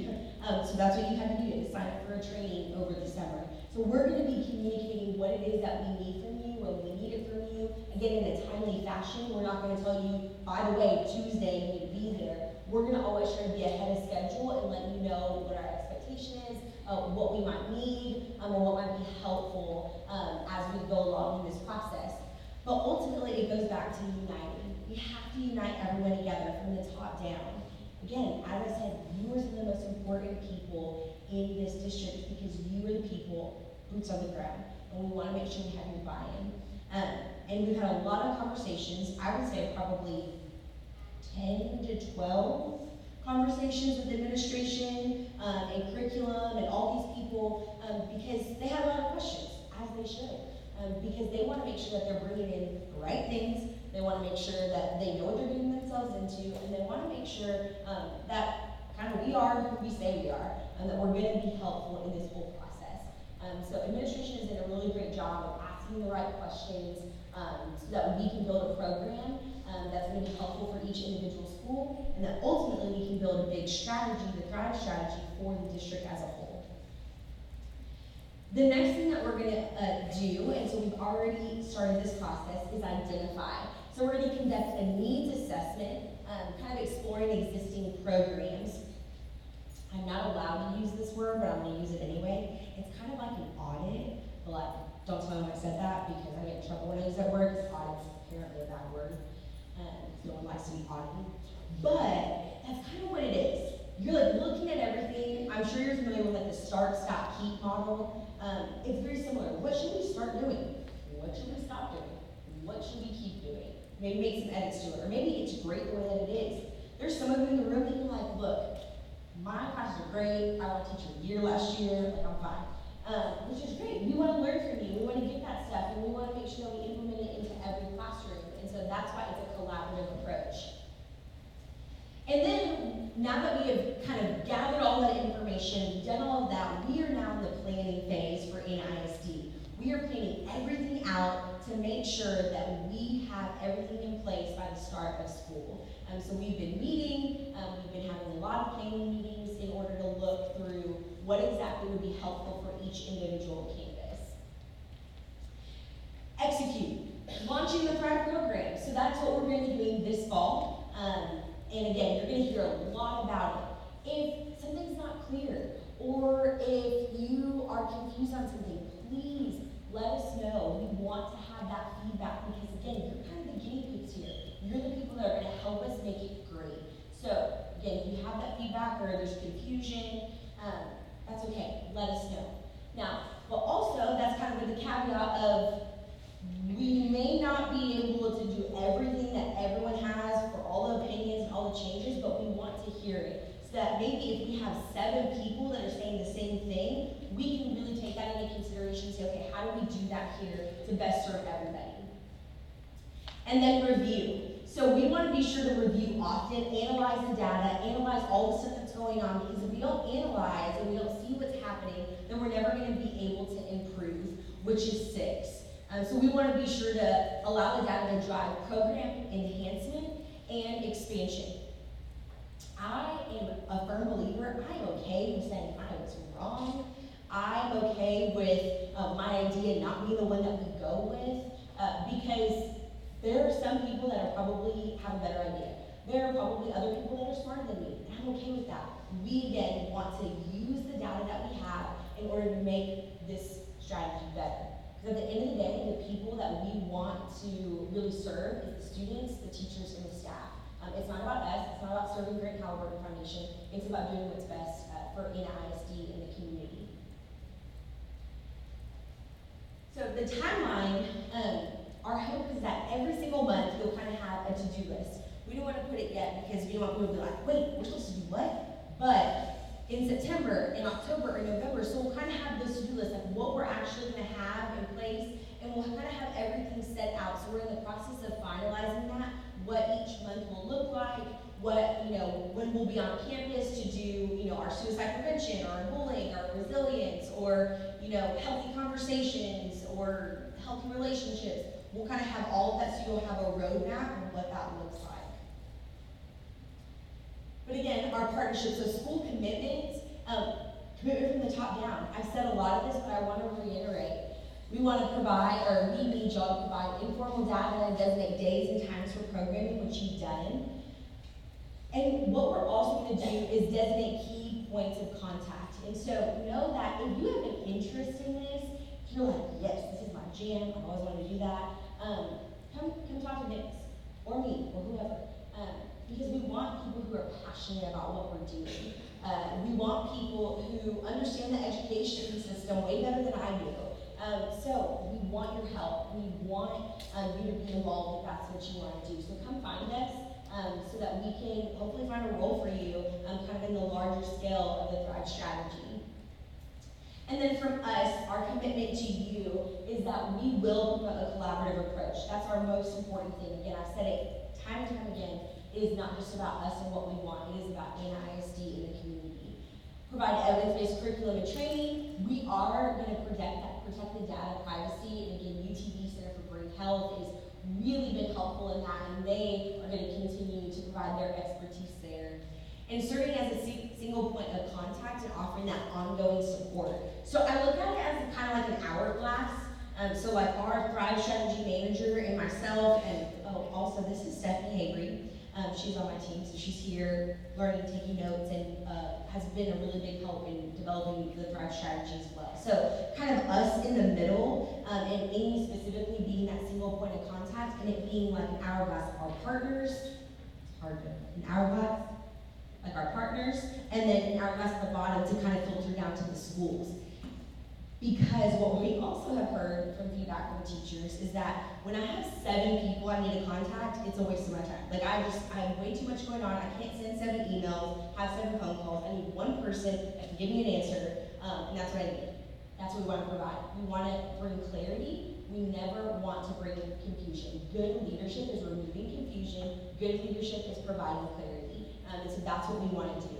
So that's what you have to do, is sign up for a training over the summer. So we're going to be communicating what it is that we need from you, when we need it from you, again, in a timely fashion. We're not going to tell you, by the way, Tuesday you need to be there. We're going to always try to be ahead of schedule and let you know what our expectation is, what we might need, and what might be helpful as we go along in this process. But ultimately, it goes back to uniting. We have to unite everyone together from the top down. Again, as I said, you are some of the most important people in this district because you are the people, boots on the ground, and we want to make sure we have your buy-in. And we've had a lot of conversations, I would say probably 10 to 12 conversations with administration and curriculum and all these people because they have a lot of questions, as they should, because they want to make sure that they're bringing in the right things. They want to make sure that they know what they're getting themselves into, and they want to make sure that kind of we are who we say we are, and that we're going to be helpful in this whole process. So administration has done a really great job of asking the right questions so that we can build a program that's going to be helpful for each individual school, and that ultimately we can build a big strategy, the Thrive strategy for the district as a whole. The next thing that we're going to do, and so we've already started this process, is identify. So we're going to conduct a needs assessment, kind of exploring existing programs. I'm not allowed to use this word, but I'm going to use it anyway. It's kind of like an audit, but like, don't tell me I said that because I get in trouble when I use that word, because audit's apparently a bad word. No one likes to be audited. But that's kind of what it is. You're like looking at everything. I'm sure you're familiar with like the start, stop, keep model. It's very similar. What should we start doing? What should we stop doing? What should we keep doing? Maybe make some edits to it, or maybe it's great the way that it is. There's some of you in the room that you're like, look, my classes are great, I want to teach a year last year, like I'm fine. Which is great. We want to learn from you, we want to get that stuff, and we want to make sure that we implement it into every classroom. And so that's why it's a collaborative approach. And then, now that we have kind of gathered all that information, done all of that, we are now in the planning phase for Anna ISD. We are planning everything out to make sure that we have everything in place by the start of school. So we've been meeting, we've been having a lot of planning meetings in order to look through what exactly would be helpful for each individual campus. Execute, launching the Thrive program. So that's what we're going to be doing this fall. And again, you're going to hear a lot about it. If something's not clear, or if you are confused on something, please let us know. We want to have that feedback because, again, you're kind of the guinea pigs here. You're the people that are going to help us make it great. So, again, if you have that feedback or there's confusion, that's okay. Let us know. Now, but also, that's kind of with the caveat of we may not be able to do everything that everyone has for all the opinions and all the changes, but we want to hear it. So that maybe if we have 7 people that are saying the same thing, we can really take that into consideration and say, okay, how do we do that here to best serve everybody? And then review. So we want to be sure to review often, analyze the data, analyze all the stuff that's going on, because if we don't analyze and we don't see what's happening, then we're never going to be able to improve, which is 6. So we want to be sure to allow the data to drive program enhancement and expansion. I am a firm believer, I'm okay with saying I was wrong. I'm okay with my idea not being the one that we go with, because there are some people that are probably have a better idea. There are probably other people that are smarter than me, and I'm okay with that. We, again, want to use the data that we have in order to make this strategy better. Because at the end of the day, the people that we want to really serve is the students, the teachers, and the staff. It's not about us, it's not about serving Grant Halliburton Foundation, it's about doing what's best for Anna ISD and the community. So the timeline, our hope is that every single month you'll kind of have a to-do list. We don't want to put it yet because we don't want people to be like, wait, we're supposed to do what? But in September, in October, or November, so we'll kind of have this to-do list of what we're actually going to have in place, and we'll kind of have everything set out. So we're in the process of finalizing that, what each month will look like, what, when we'll be on campus to do, our suicide prevention, or our bullying, our resilience, or, healthy conversations, or healthy relationships. We'll kind of have all of that, so you'll have a roadmap of what that looks like. But again, our partnerships, so school commitment, commitment from the top down. I've said a lot of this, but I want to reiterate. We want to provide, or we need y'all to provide informal data and designate days and times for programming, which you've done. And what we're also going to do is designate key points of contact. And so know that if you have an interest in this, if you're like, yes, this is my jam, I've always wanted to do that, come talk to Nick, or me, or whoever. Because we want people who are passionate about what we're doing. We want people who understand the education system way better than I do. So we want your help. We want you to be involved if that's what you want to do. So come find us so that we can hopefully find a role for you kind of in the larger scale of the Thrive strategy. And then from us, our commitment to you is that we will promote a collaborative approach. That's our most important thing. Again, I've said it time and time again. It is not just about us and what we want. It is about Anna ISD and the community. Provide evidence-based curriculum and training. We are going to protect the data privacy. And again, UTV Center for Brain Health has really been helpful in that, and they are going to continue to provide their expertise there. And serving as a single point of contact and offering that ongoing support. So I look at it as kind of like an hourglass. So like our Thrive strategy manager and myself, and also this is Stephanie Avery. She's on my team, so she's here learning, taking notes, and has been a really big help in developing the Thrive strategy as well. So kind of us in the middle, and Amy specifically being that single point of contact, and it being like an hourglass. Our partners, an hourglass, like our partners, and then an hourglass at the bottom to kind of filter down to the schools. Because what we also have heard from feedback from teachers is that when I have 7 people I need to contact, it's a waste of my time. Like I have way too much going on. I can't send 7 emails, have 7 phone calls. I need one person that can give me an answer, and that's what I need. That's what we want to provide. We want to bring clarity. We never want to bring confusion. Good leadership is removing confusion. Good leadership is providing clarity. And so that's what we want to do.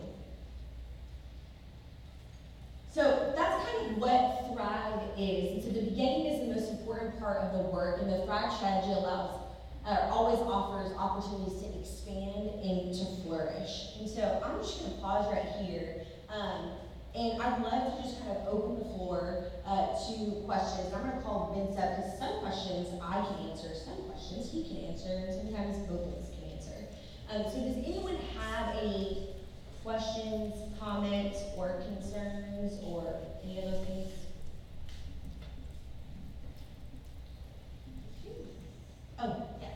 So that's kind of what Thrive is. And so the beginning is the most important part of the work, and the Thrive strategy always offers opportunities to expand and to flourish. And so I'm just going to pause right here, and I'd love to just kind of open the floor to questions. I'm going to call Vince up because some questions I can answer, some questions he can answer, and sometimes both of us can answer. So does anyone have any questions, comments, or concerns, or any of those things? Oh, yeah.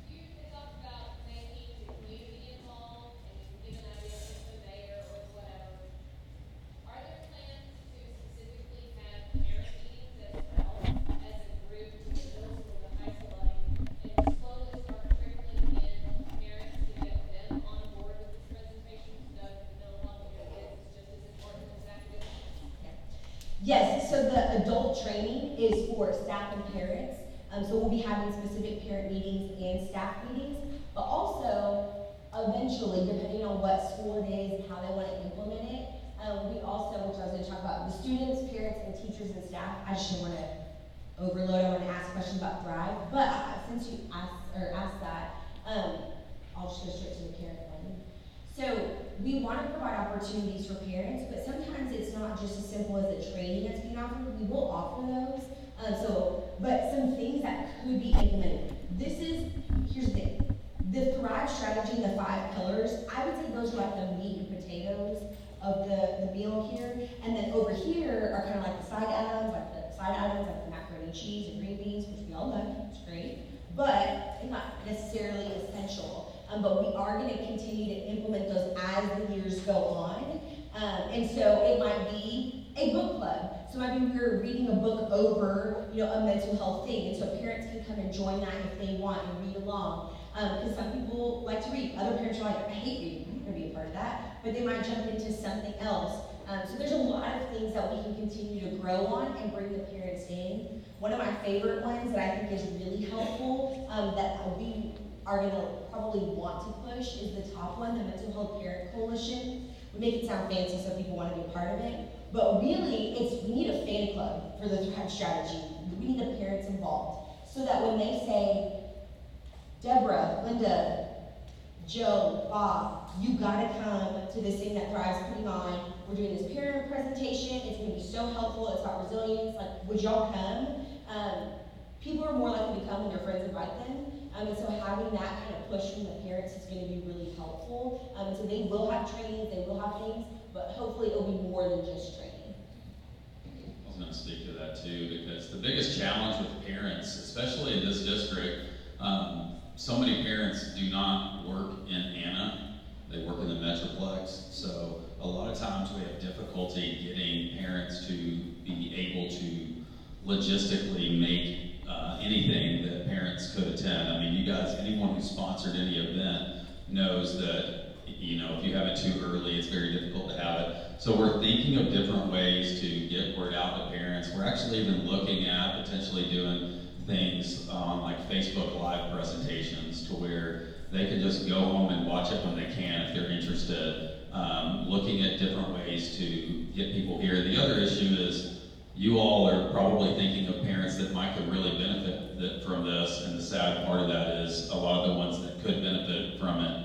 You talked about making the community involved and give an idea of the mayor or whatever. Are there plans to specifically have parent meetings as well as a group to the middle school, the high school level, and slowly start trickling in parents to get them on board with this presentation so that the middle level kids is just as important as academics? Yes, so the adult training is for staff and parents. So we'll be having specific parent meetings and staff meetings, but also, eventually, depending on what school it is and how they want to implement it, we also, which I was going to talk about, the students, parents, and teachers and staff, I just didn't want to overload. I want to ask questions about Thrive, but since you asked that, I'll just go straight to the parent one. So we want to provide opportunities for parents, but sometimes it's not just as simple as the training that's being offered. We will offer those. But some things that could be implemented. Here's the thing. The Thrive strategy and the 5 pillars, I would say those are like the meat and potatoes of the meal here. And then over here are kind of like the side items, like the macaroni and cheese and green beans, which we all love, it's great. But they're not necessarily essential. But we are going to continue to implement those as the years go on. And so it might be a book club. So it might be we're reading a book over, a mental health thing. And so parents can come and join that if they want and read along. Because some people like to read. Other parents are like, I hate reading. I'm not going to be a part of that. But they might jump into something else. So there's a lot of things that we can continue to grow on and bring the parents in. One of my favorite ones that I think is really helpful that we are going to probably want to push is the top one, the Mental Health Parent Coalition. We make it sound fancy so people want to be a part of it. But really, we need a fan club for the Thrive strategy. We need the parents involved. So that when they say, Deborah, Linda, Joe, Bob, you gotta come to this thing that Thrive's putting on. We're doing this parent presentation. It's gonna be so helpful. It's about resilience. Like, would y'all come? People are more likely to come when their friends invite them. And so having that kind of push from the parents is going to be really helpful. So they will have trainings, they will have things, but hopefully it'll be more than just training. I was going to speak to that too, because the biggest challenge with parents, especially in this district, so many parents do not work in Anna, they work in the Metroplex. So a lot of times we have difficulty getting parents to be able to logistically make anything that parents could attend. I mean, you guys, anyone who sponsored any event knows that, if you have it too early, it's very difficult to have it. So we're thinking of different ways to get word out to parents. We're actually even looking at potentially doing things on like Facebook Live presentations to where they can just go home and watch it when they can if they're interested. Looking at different ways to get people here. The other issue is you all are probably thinking of parents that might could really benefit from this, and the sad part of that is a lot of the ones that could benefit from it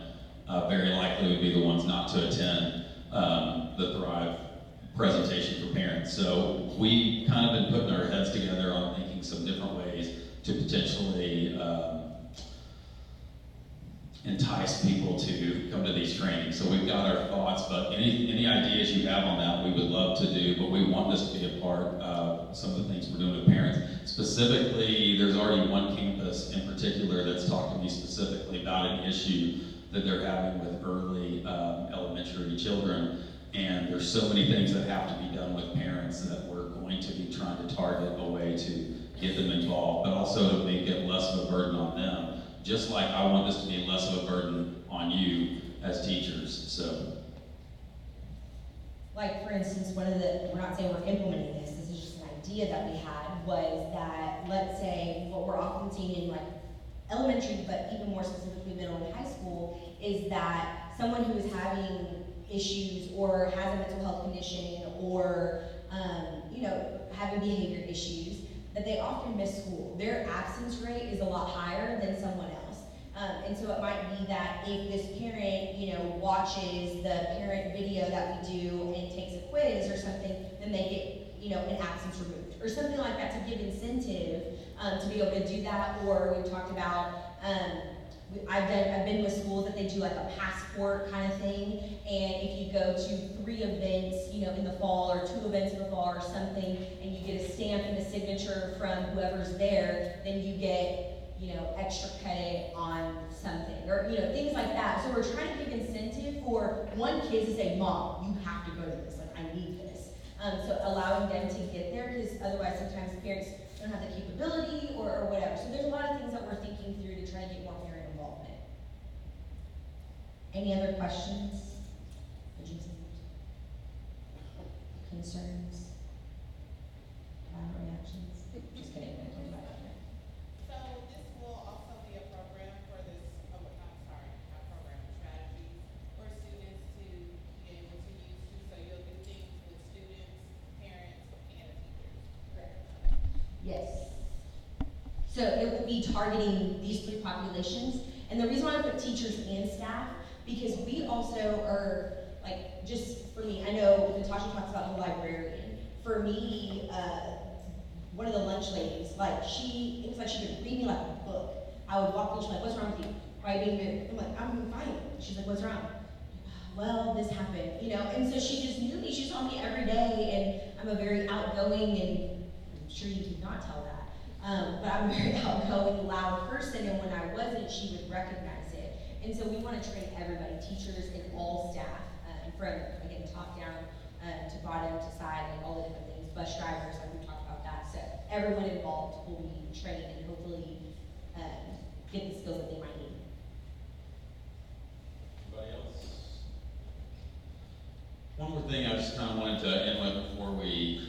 very likely would be the ones not to attend the Thrive presentation for parents. So we kind of been putting our heads together on thinking some different ways to potentially entice people to come to these trainings. So we've got our thoughts, but any ideas you have on that, we would love to do, but we want this to be a part of some of the things we're doing with parents. Specifically, there's already one campus in particular that's talked to me specifically about an issue that they're having with early elementary children, and there's so many things that have to be done with parents that we're going to be trying to target a way to get them involved, but also to make it less of a burden on them. Just like I want this to be less of a burden on you as teachers, so. Like, for instance, we're not saying we're implementing this is just an idea that we had, was that, let's say, what we're often seeing in like elementary, but even more specifically middle and high school, is that someone who is having issues or has a mental health condition or, having behavior issues, that they often miss school. Their absence rate is a lot higher than someone else. And so it might be that if this parent, watches the parent video that we do and takes a quiz or something, then they get, an absence removed or something like that to give incentive to be able to do that. Or we talked about, I've been with schools that they do like a passport kind of thing, and if you go to 3 events, in the fall, or 2 events in the fall or something, and you get a stamp and a signature from whoever's there, then you get, extra credit on something, or, things like that. So we're trying to give incentive for one kid to say, Mom, you have to go to this, like, I need this. So allowing them to get there, because otherwise sometimes parents don't have the capability or whatever. So there's a lot of things that we're thinking through to try to get more parent involvement. Any other questions? Concerns? Reactions? Just kidding. So this will also be a program for this, not program, strategy for students to be able to use too. So you'll do things with students, parents, and teachers. Correct. Yes. So it will be targeting these three populations. And the reason why I put teachers and staff, because we also are, like, just for me, I know Natasha talks about the librarian. For me, one of the lunch ladies, like, it was like she could read me like a book. I would walk in, she's like, what's wrong with you? Why are you being weird? I'm like, I'm fine. She's like, what's wrong? Well, this happened, you know, and so she just knew me. She saw me every day, and I'm a very outgoing, and I'm sure you did not tell that, but I'm a very outgoing, loud person, and when I wasn't, she would recognize it. And so we want to train everybody, teachers and all staff, from, again, top down to bottom to side, and all the different things, bus drivers, like we talked about that. So everyone involved will be trained and hopefully get the skills that they might need. Anybody else? One more thing I just kind of wanted to end with before we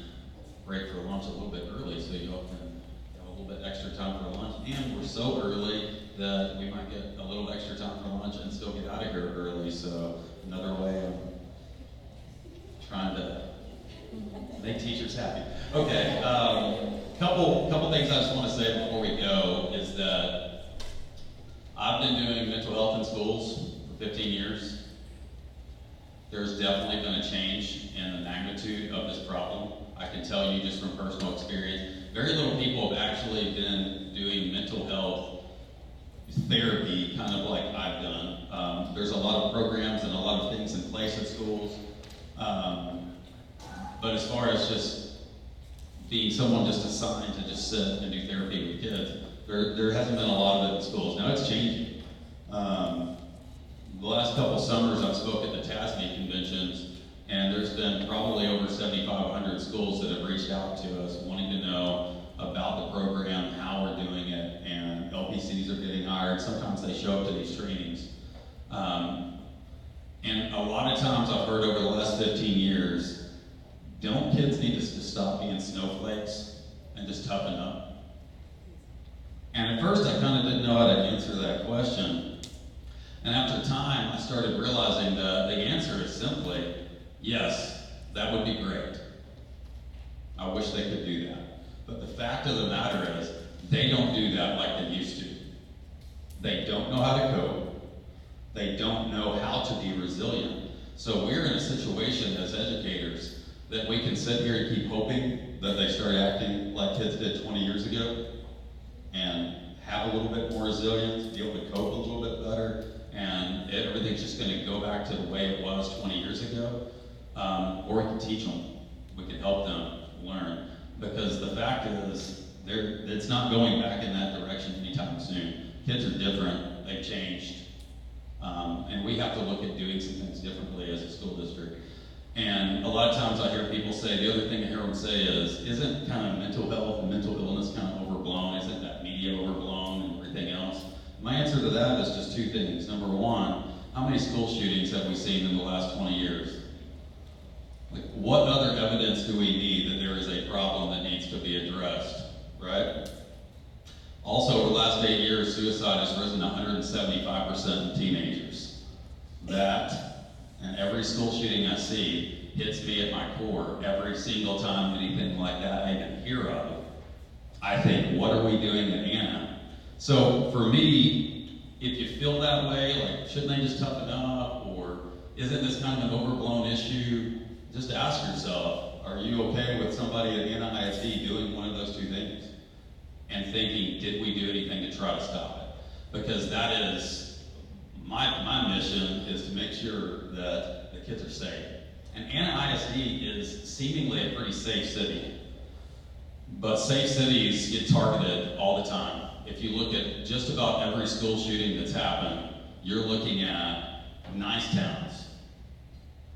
break for lunch a little bit early, so you all can have a little bit extra time for lunch. And we're so early that we might get a little extra time for lunch and still get out of here early. So another way of trying to make teachers happy. Okay, couple things I just want to say before we go is that I've been doing mental health in schools for 15 years. There's definitely been a change in the magnitude of this problem. I can tell you just from personal experience, very little people have actually been doing mental health therapy kind of like I've done. There's a lot of programs and a lot of things in place at schools. But as far as just being someone just assigned to just sit and do therapy with kids, there hasn't been a lot of it in schools. Now it's changing. The last couple summers I've spoke at the TASB conventions, and there's been probably over 7,500 schools that have reached out to us wanting to know about the program, how we're doing it, and LPCs are getting hired. Sometimes they show up to these trainings. And a lot of times I've heard over the last 15 years, don't kids need to just stop being snowflakes and just toughen up? And at first I kind of didn't know how to answer that question. And after time, I started realizing that the answer is simply, yes, that would be great. I wish they could do that. But the fact of the matter is, they don't do that like they used to. They don't know how to cope. They don't know how to be resilient. So we're in a situation as educators that we can sit here and keep hoping that they start acting like kids did 20 years ago and have a little bit more resilience, be able to cope a little bit better, and everything's just going to go back to the way it was 20 years ago. Or we can teach them. We can help them learn. Because the fact is, it's not going back in that direction anytime soon. Kids are different. They've changed. And we have to look at doing some things differently as a school district. And a lot of times I hear people say, the other thing I hear them say is, isn't kind of mental health and mental illness kind of overblown? Isn't that media overblown and everything else? My answer to that is just two things. Number one, how many school shootings have we seen in the last 20 years? Like, what other evidence do we need that there is a problem that needs to be addressed, right? Also, over the last 8 years, suicide has risen 175% in teenagers. That, and every school shooting I see hits me at my core. Every single time anything like that I even hear of, I think, what are we doing at Anna? So for me, if you feel that way, like, shouldn't they just toughen up, or isn't this kind of an overblown issue? Just ask yourself, are you okay with somebody at Anna ISD doing one of those two things? And thinking, did we do anything to try to stop it? Because that is, my mission is to make sure that the kids are safe. And Anna ISD is seemingly a pretty safe city. But safe cities get targeted all the time. If you look at just about every school shooting that's happened, you're looking at nice towns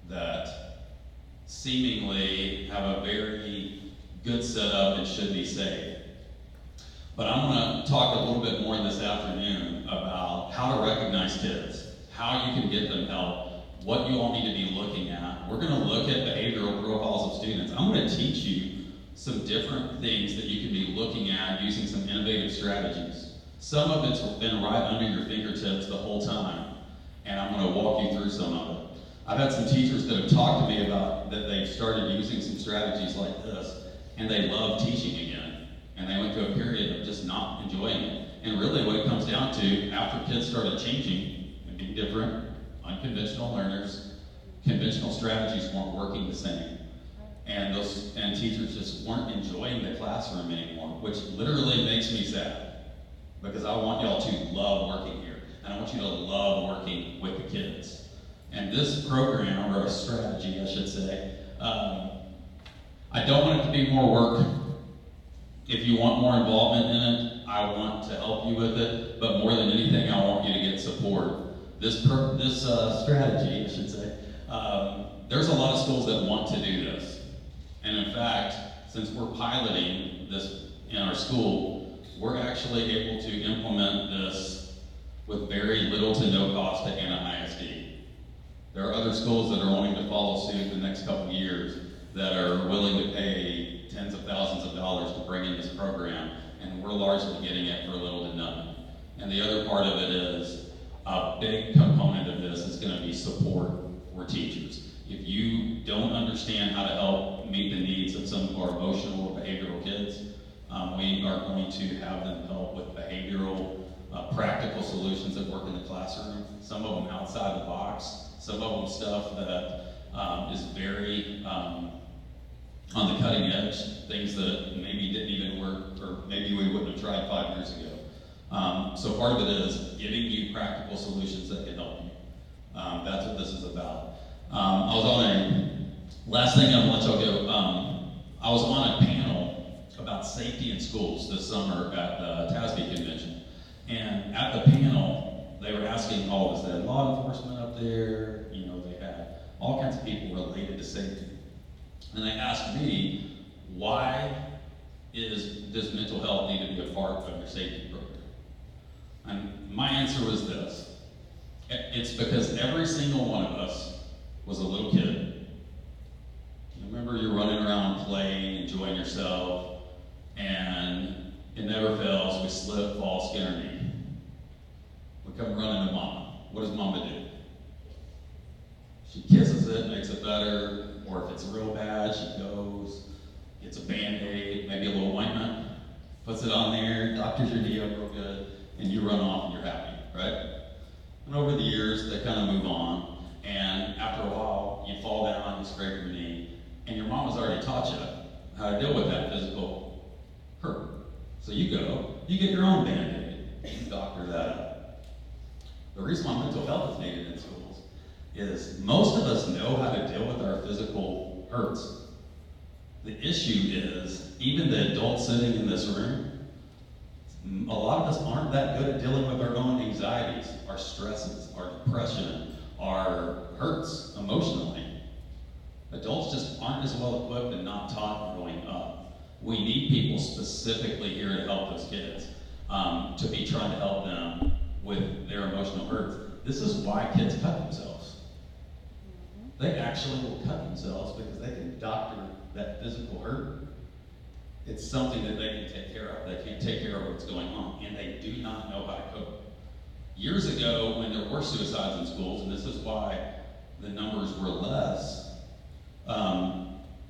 that seemingly have a very good setup and should be safe. But I'm going to talk a little bit more this afternoon about how to recognize kids, how you can get them help, what you all need to be looking at. We're going to look at behavioral profiles of students. I'm going to teach you some different things that you can be looking at using some innovative strategies. Some of it's been right under your fingertips the whole time, and I'm going to walk you through some of it. I've had some teachers that have talked to me about that they've started using some strategies like this, and they love teaching again. And they went through a period of just not enjoying it. And really what it comes down to, after kids started changing and being different, unconventional learners, conventional strategies weren't working the same. And teachers just weren't enjoying the classroom anymore, which literally makes me sad. Because I want y'all to love working here. And I want you to love working with the kids. And this program, or a strategy I should say, I don't want it to be more work. If you want more involvement in it, I want to help you with it. But more than anything, I want you to get support. This strategy, I should say, there's a lot of schools that want to do this. And in fact, since we're piloting this in our school, we're actually able to implement this with very little to no cost to Anna ISD. There are other schools that are wanting to follow suit in the next couple of years that are willing to pay tens of thousands of dollars to bring in this program, and we're largely getting it for little to nothing. And the other part of it is, a big component of this is going to be support for teachers. If you don't understand how to help meet the needs of some of our emotional or behavioral kids, we are going to have them help with behavioral, practical solutions that work in the classroom, some of them outside the box, some of them stuff that is very on the cutting edge, things that maybe didn't even work, or maybe we wouldn't have tried 5 years ago. So part of it is giving you practical solutions that can help you. That's what this is about. I was on last thing I'm gonna let y'all go, I was on a panel about safety in schools this summer at the TASB convention. And at the panel, they were asking all of us, they had law enforcement up there, they had all kinds of people related to safety. And they asked me, why does mental health need to be a part of your safety program? And my answer was this. It's because every single one of us was a little kid. You remember you're running around playing, enjoying yourself, and it never fails, we slip, fall, skin our knee. We come running to mama. What does mama do? She kisses it, makes it better, or if it's real bad, she goes, gets a Band-Aid, maybe a little ointment, puts it on there, doctors your knee up real good, and you run off and you're happy, right? And over the years, they kind of move on, and after a while, you fall down, you scrape your knee, and your mom has already taught you how to deal with that physical hurt. So you go, you get your own Band-Aid, you doctor that up. The reason why mental health is needed in schools is most of us know how to deal with our physical hurts. The issue is, even the adults sitting in this room, a lot of us aren't that good at dealing with our own anxieties, our stresses, our depression, our hurts emotionally. Adults just aren't as well equipped and not taught growing up. We need people specifically here to help those kids, to be trying to help them with their emotional hurts. This is why kids cut themselves. They actually will cut themselves because they can doctor that physical hurt. It's something that they can take care of. They can't take care of what's going on, and they do not know how to cope. Years ago, when there were suicides in schools, and this is why the numbers were less,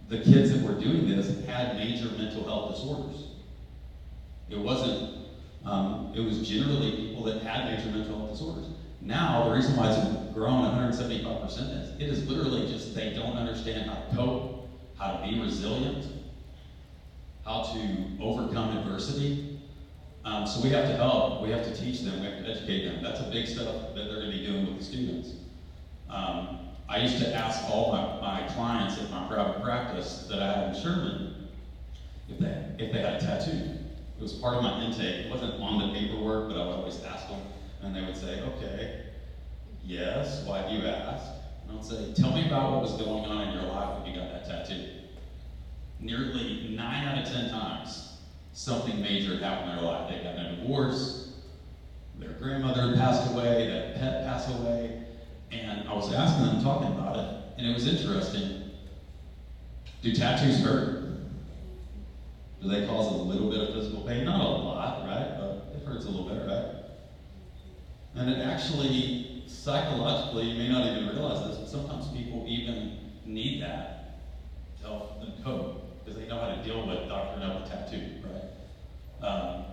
the kids that were doing this had major mental health disorders. It wasn't, it was generally people that had major mental health disorders. Now, the reason why it's grown 175% is, it is literally just they don't understand how to cope, how to be resilient, how to overcome adversity. So we have to help, we have to teach them, we have to educate them. That's a big stuff that they're going to be doing with the students. I used to ask all my clients at my private practice that I had in Sherman if they had a tattoo. It was part of my intake. It wasn't on the paperwork, but I would always ask them, and they would say, okay, yes, why do you ask? And I would say, tell me about what was going on in your life when you got that tattoo. Nearly 9 out of 10 times, something major had happened in their life. They got in a divorce, their grandmother had passed away, that pet passed away, and I was asking them, talking about it, and it was interesting. Do tattoos hurt? Do they cause a little bit of physical pain? Not a lot, right? But it hurts a little bit, right? And it actually, psychologically, you may not even realize this, but sometimes people even need that to help them cope, because they know how to deal with doctoring up a tattoo, right?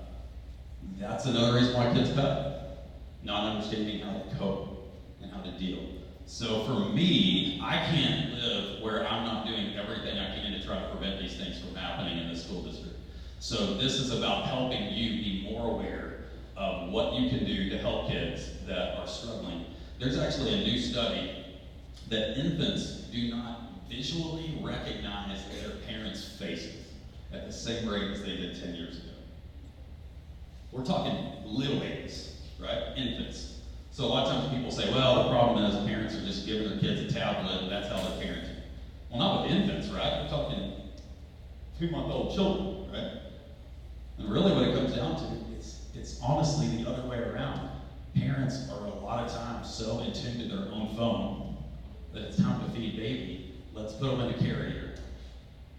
That's another reason why kids cut. Not understanding how to cope and how to deal. So for me, I can't live where I'm not doing everything I can to try to prevent these things from happening in the school district. So this is about helping you be more aware of what you can do to help kids that are struggling. There's actually a new study that infants do not visually recognize their parents' faces at the same rate as they did 10 years ago. We're talking little babies, right? Infants. So a lot of times people say, well, the problem is parents are just giving their kids a tablet and that's how they're parenting. Well, not with infants, right? We're talking 2-month-old children, right? And really what it comes down to, it's honestly the other way around. Parents are a lot of times so in tune to their own phone that it's time to feed baby. Let's put them in the carrier.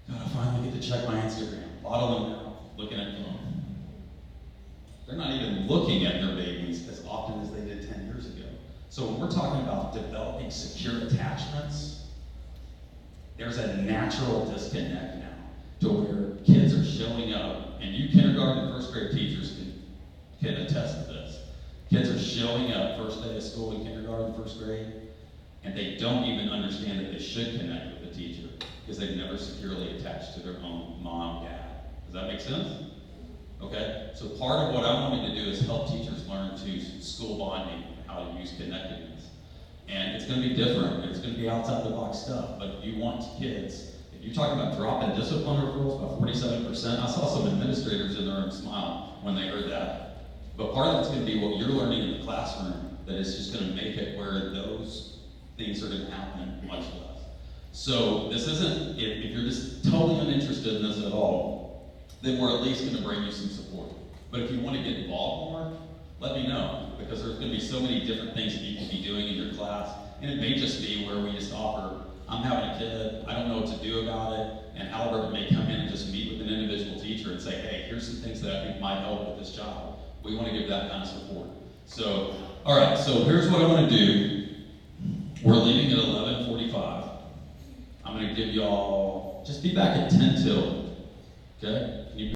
Gotta finally get to check my Instagram. Bottle them now, looking at phone. They're not even looking at their babies as often as they did 10 years ago. So when we're talking about developing secure attachments, there's a natural disconnect now to where kids are showing up, and you kindergarten and first grade teachers can attest to this. Kids are showing up first day of school in kindergarten, first grade, and they don't even understand that they should connect with the teacher because they've never securely attached to their own mom, dad. Does that make sense? Okay, so part of what I want you to do is help teachers learn to school bonding, how to use connectedness. And it's going to be different. It's going to be outside the box stuff, but you want kids. If you're talking about dropping discipline referrals by 47%, I saw some administrators in the room smile when they heard that. But part of it's going to be what you're learning in the classroom that is just going to make it where those things are going to happen much less. So this isn't, if you're just totally uninterested in this at all, then we're at least going to bring you some support. But if you want to get involved more, let me know, because there's going to be so many different things that you can be doing in your class. And it may just be where we just offer, I'm having a kid, I don't know what to do about it, and Halliburton may come in and just meet with an individual teacher and say, hey, here's some things that I think might help with this child. We want to give that kind of support. So, all right, so here's what I want to do. We're leaving at 11:45. I'm going to give y'all, just be back at 10 till, okay?